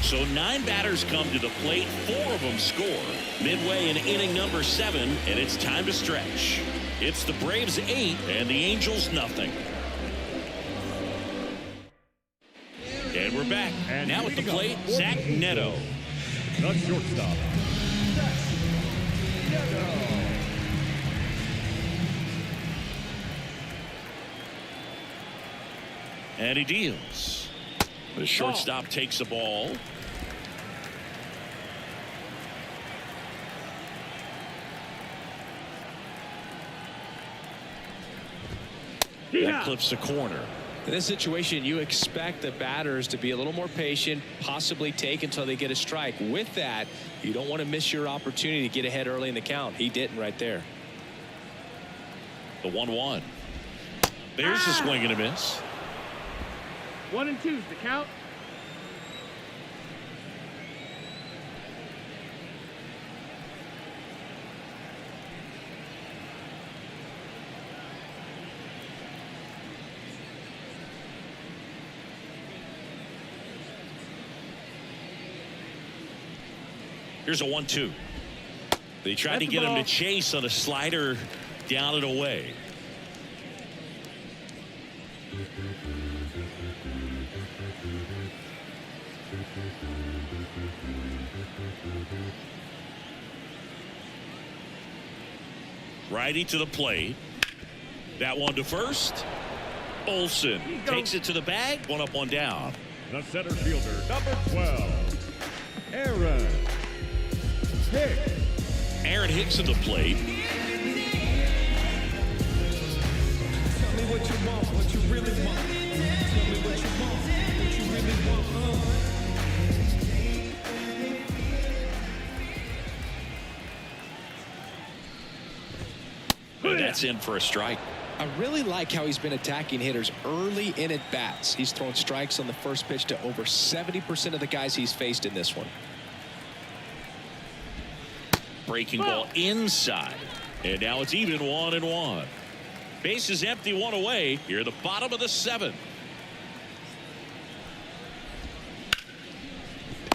So 9 batters come to the plate. 4 of them score. Midway in inning number 7, and it's time to stretch. It's the Braves 8 and the Angels nothing. And we're back. And now at the plate, Zach Neto. The shortstop. And he deals. The shortstop takes the ball. That clips the corner. In this situation, you expect the batters to be a little more patient, possibly take until they get a strike. With that, you don't want to miss your opportunity to get ahead early in the count. He didn't right there. The 1-1. There's the swing and a miss. 1 and 2's the count. Here's a 1-2. They tried to get him to chase on a slider down and away. Righty to the plate. That one to first. Olsen takes it to the bag. 1 up, 1 down. The center fielder, number 12, Aaron Hicks. Aaron Hicks at the plate. Tell me what you want, what you really want. Tell me what you want, what you really want. And that's in for a strike. I really like how he's been attacking hitters early in at bats. He's thrown strikes on the first pitch to over 70% of the guys he's faced in this one. Breaking ball inside. And now it's even 1-1. Base is empty, 1 away. Here at the bottom of the 7th.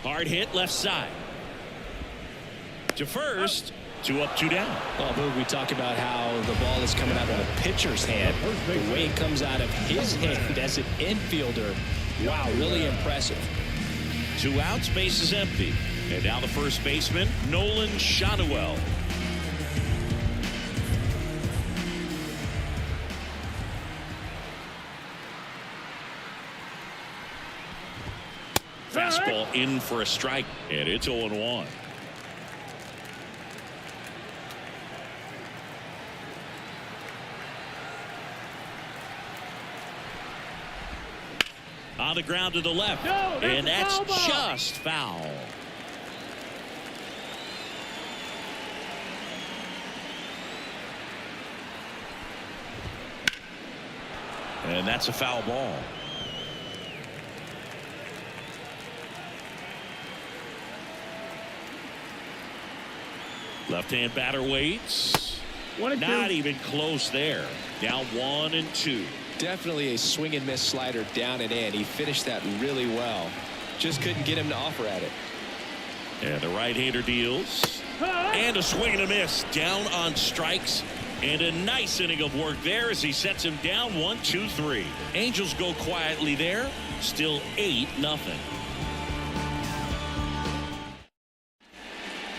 Hard hit left side. To first. 2 up, 2 down. Well, Boog, we talk about how the ball is coming out of the pitcher's hand. The way it comes out of his hand as an infielder. Wow, really impressive. 2 outs, base is empty. And now the first baseman, Nolan Shotwell. Fastball in for a strike, and it's 0-1. On the ground to the left, and that's just foul. And that's a foul ball. Left-hand batter waits. Not even close there. Now 1-2. Definitely a swing and miss slider down and in. He finished that really well. Just couldn't get him to offer at it. And the right-hander deals. And a swing and a miss. Down on strikes. And a nice inning of work there as he sets him down 1-2-3. Angels go quietly there. Still 8-0.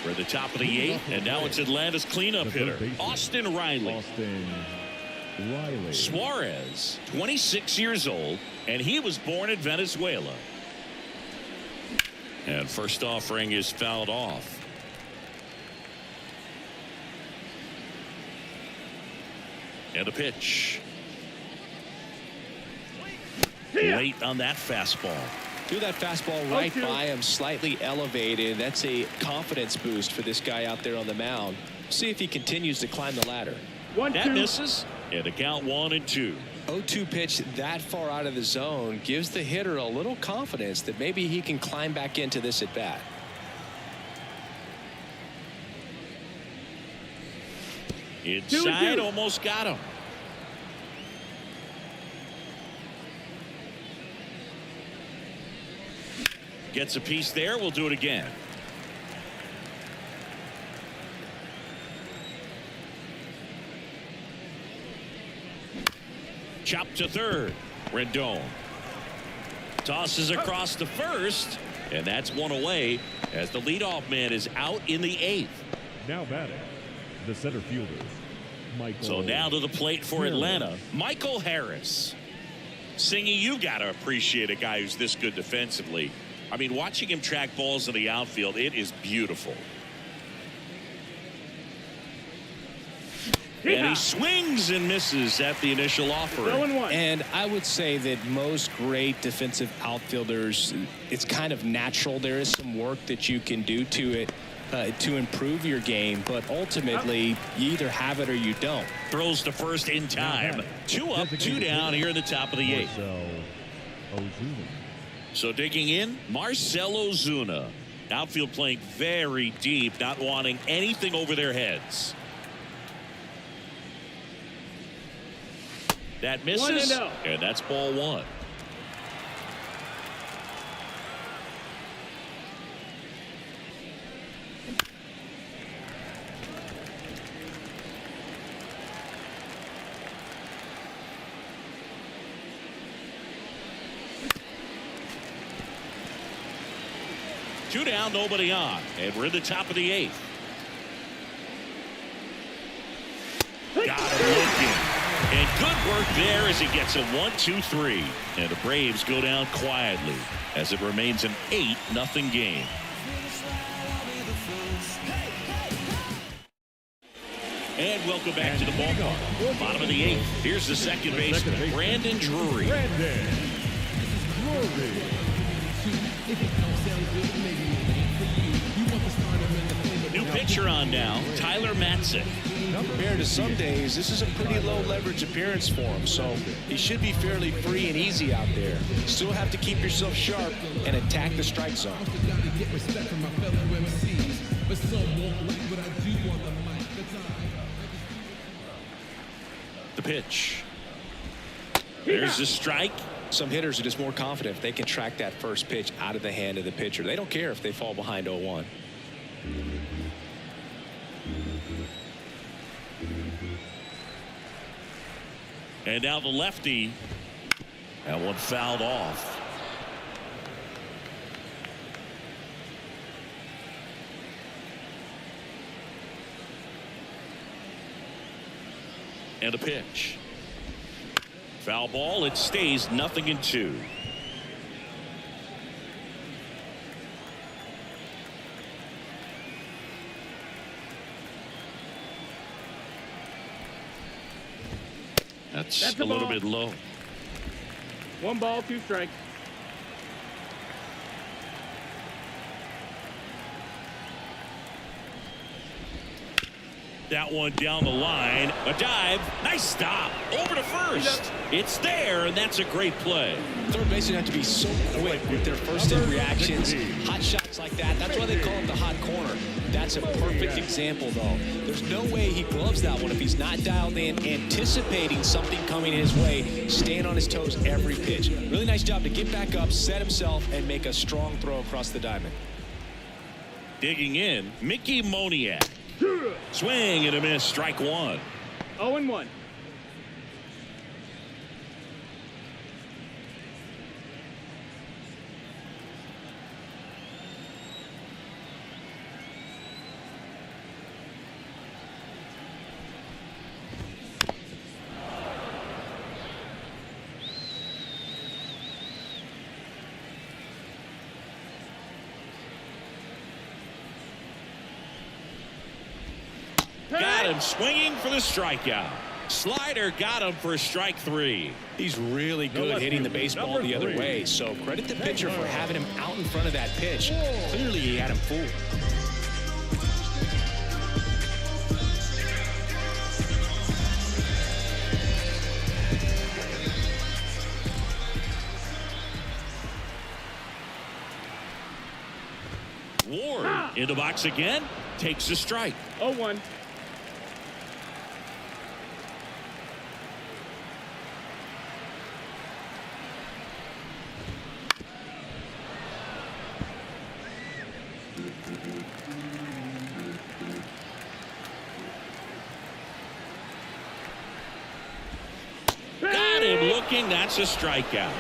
We're at the top of the 8th, and now it's Atlanta's cleanup hitter, Austin Riley. Suarez, 26 years old, and he was born in Venezuela. And first offering is fouled off. And a pitch. Late on that fastball. Threw that fastball right by him, slightly elevated. That's a confidence boost for this guy out there on the mound. See if he continues to climb the ladder. That misses. And the count 1-2. 0-2 pitch that far out of the zone gives the hitter a little confidence that maybe he can climb back into this at bat. Inside, almost got him. Gets a piece there. We'll do it again. Chop to third. Rendon tosses across to first, and that's one away as the leadoff man is out in the 8th. Now batting, the center fielder, Michael. So now to the plate for Atlanta, Michael Harris. Singy, you got to appreciate a guy who's this good defensively. I mean, watching him track balls in the outfield, it is beautiful. And he swings and misses at the initial offering. And I would say that most great defensive outfielders, it's kind of natural. There is some work that you can do to it to improve your game, but ultimately you either have it or you don't. Throws to first in time. 2 up, 2 down here in the top of the 8th. So digging in, Marcell Ozuna. Outfield playing very deep, not wanting anything over their heads. That misses, and that's ball 1. Two down, nobody on, and we're in the top of the 8th. Got him looking. And good work there as he gets a 1-2-3. And the Braves go down quietly as it remains an 8-0 game. And welcome back to the ballpark. Bottom of the 8th. Here's the second baseman, Brandon Drury. New pitcher on now, Tyler Matzek. Compared to some days, this is a pretty low leverage appearance for him, so he should be fairly free and easy out there. Still have to keep yourself sharp and attack the strike zone. The pitch. There's the strike. Some hitters are just more confident if they can track that first pitch out of the hand of the pitcher. They don't care if they fall behind 0-1. And now the lefty. That one fouled off. And a pitch. Foul ball. It stays 0-2. That's a little bit low. 1 ball, 2 strikes. That one down the line. A dive. Nice stop. Over to first. It's there, and that's a great play. Third basemen have to be so quick with their first-in reactions. Hot shots like that. That's why they call it the hot corner. That's a perfect example, though. There's no way he gloves that one if he's not dialed in, anticipating something coming his way, staying on his toes every pitch. Really nice job to get back up, set himself, and make a strong throw across the diamond. Digging in, Mickey Moniak. Swing and a miss, strike 1. 0-1. Got him swinging for the strikeout. Slider got him for strike 3. He's really good hitting the baseball the other way, so credit the pitcher for having him out in front of that pitch. Clearly he had him fooled. Ward in the box again. Takes a strike. 0-1. Got him looking. That's a strikeout.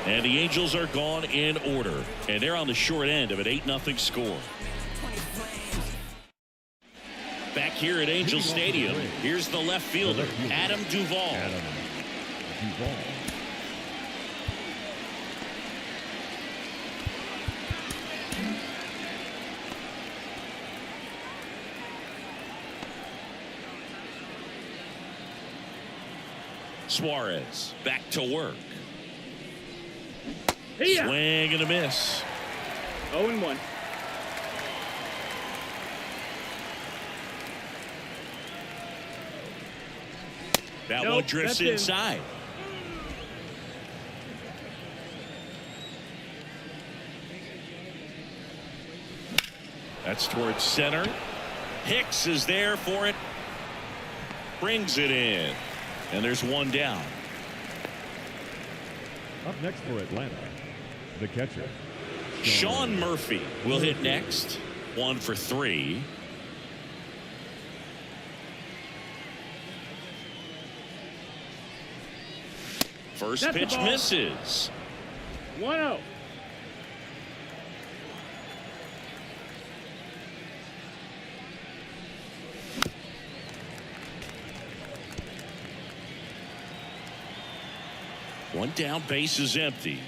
And the Angels are gone in order. And they're on the short end of an 8-0 score. Back here at Angel Stadium, here's the left fielder, Adam Duvall. Suarez back to work. Swing and a miss. 0-1. That one drifts inside. That's towards center. Hicks is there for it. Brings it in. And there's one down. Up next for Atlanta, the catcher, Sean Murphy will hit next. 1 for 3. First pitch misses. 1-0. One down, base is empty.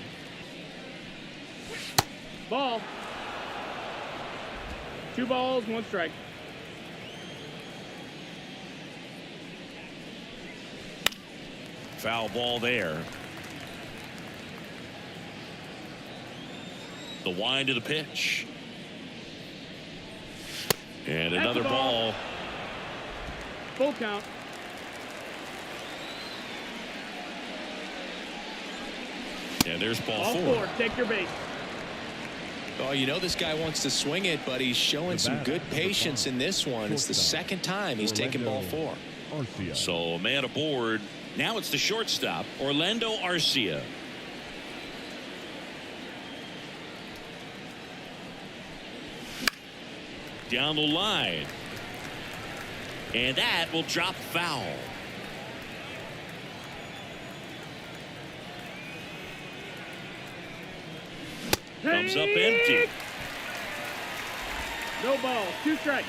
Ball. 2 balls, 1 strike. Foul ball there. The wind of the pitch. And another ball. Full count. And there's ball 4. Take your base. Oh, you know this guy wants to swing it, but he's showing some good patience in this one. It's the second time he's taken ball 4. So a man aboard. Now it's the shortstop, Orlando Arcia. Down the line. And that will drop foul. Comes up empty. No ball. 2 strikes.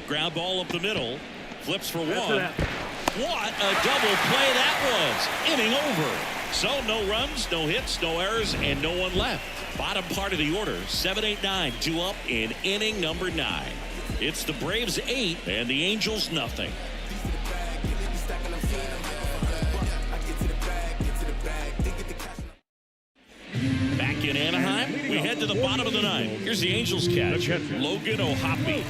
Ground ball up the middle. Flips for That's 1. What a double play that was. Inning over. So no runs, no hits, no errors, and no one left. Bottom part of the order. 7, 8, 9. 2 up in inning number 9. It's the Braves 8 and the Angels nothing. Back in Anaheim, we head to the bottom of the 9th. Here's the Angels catch, Logan O'Hoppe.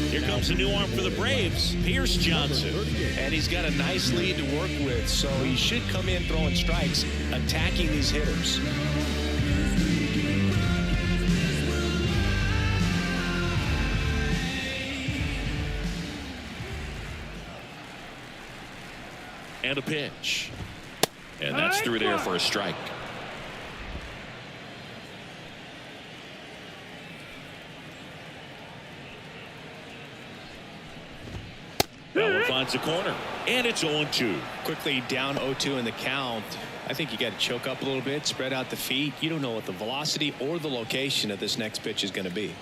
Here comes a new arm for the Braves, Pierce Johnson. And he's got a nice lead to work with, so he should come in throwing strikes, attacking these hitters. And a pitch. And that's through there for a strike. That one finds the corner. And it's 0-2. Quickly down 0-2 in the count. I think you got to choke up a little bit, spread out the feet. You don't know what the velocity or the location of this next pitch is going to be.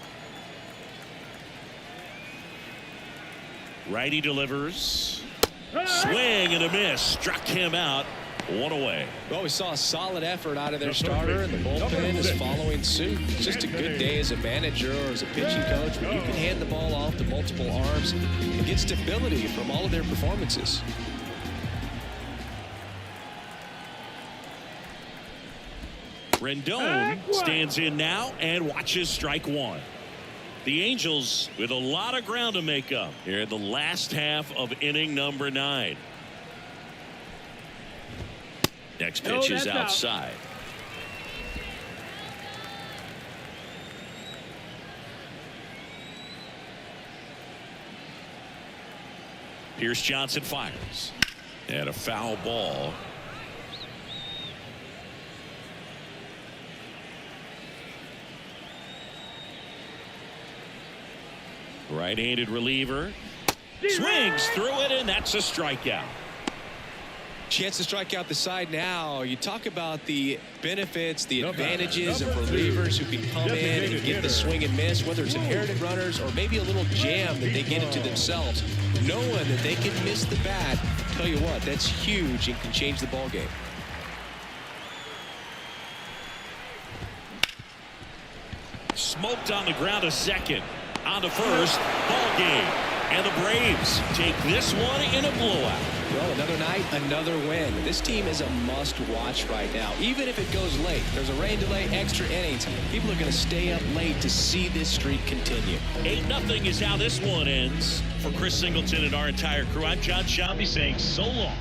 Righty delivers. Swing and a miss. Struck him out. 1 away. Well, we saw a solid effort out of their starter, and the bullpen is following suit. It's just a good day as a manager or as a pitching coach where you can hand the ball off to multiple arms and get stability from all of their performances. Rendon stands in now and watches strike one. The Angels with a lot of ground to make up here in the last half of inning number 9. Next pitch is outside. Pierce Johnson fires. And a foul ball. Right-handed reliever. Swings through it, and that's a strikeout. Chance to strike out the side now. You talk about the benefits, the advantages of relievers who can come in and get the swing and miss, whether it's inherited runners or maybe a little jam that they get into themselves. Knowing that they can miss the bat, tell you what, that's huge and can change the ball game. Smoked on the ground to second. On to first. Ball game. And the Braves take this one in a blowout. Well, another night, another win. This team is a must-watch right now. Even if it goes late, there's a rain delay, extra innings. People are going to stay up late to see this streak continue. 8-0 is how this one ends. For Chris Singleton and our entire crew, I'm John Shelby saying so long.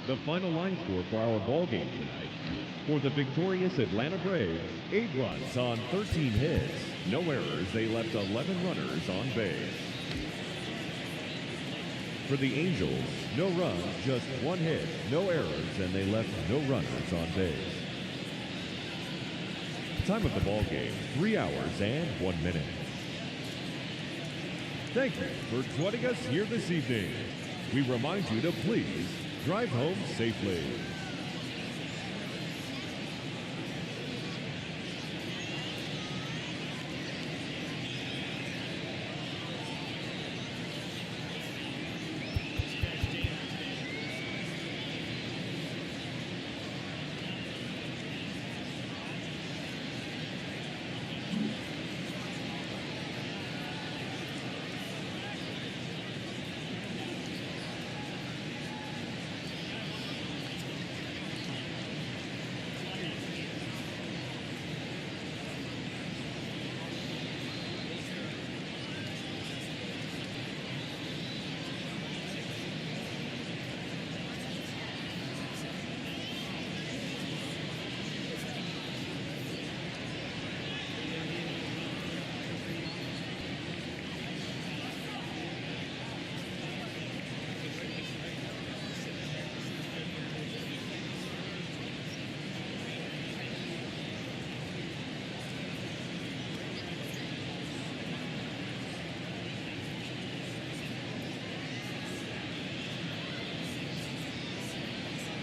The final line score for our ball game tonight. For the victorious Atlanta Braves, 8 runs on 13 hits. No errors. They left 11 runners on base. For the Angels, no runs, just 1 hit, no errors, and they left no runners on base. Time of the ball game, 3 hours and 1 minute. Thank you for joining us here this evening. We remind you to please drive home safely.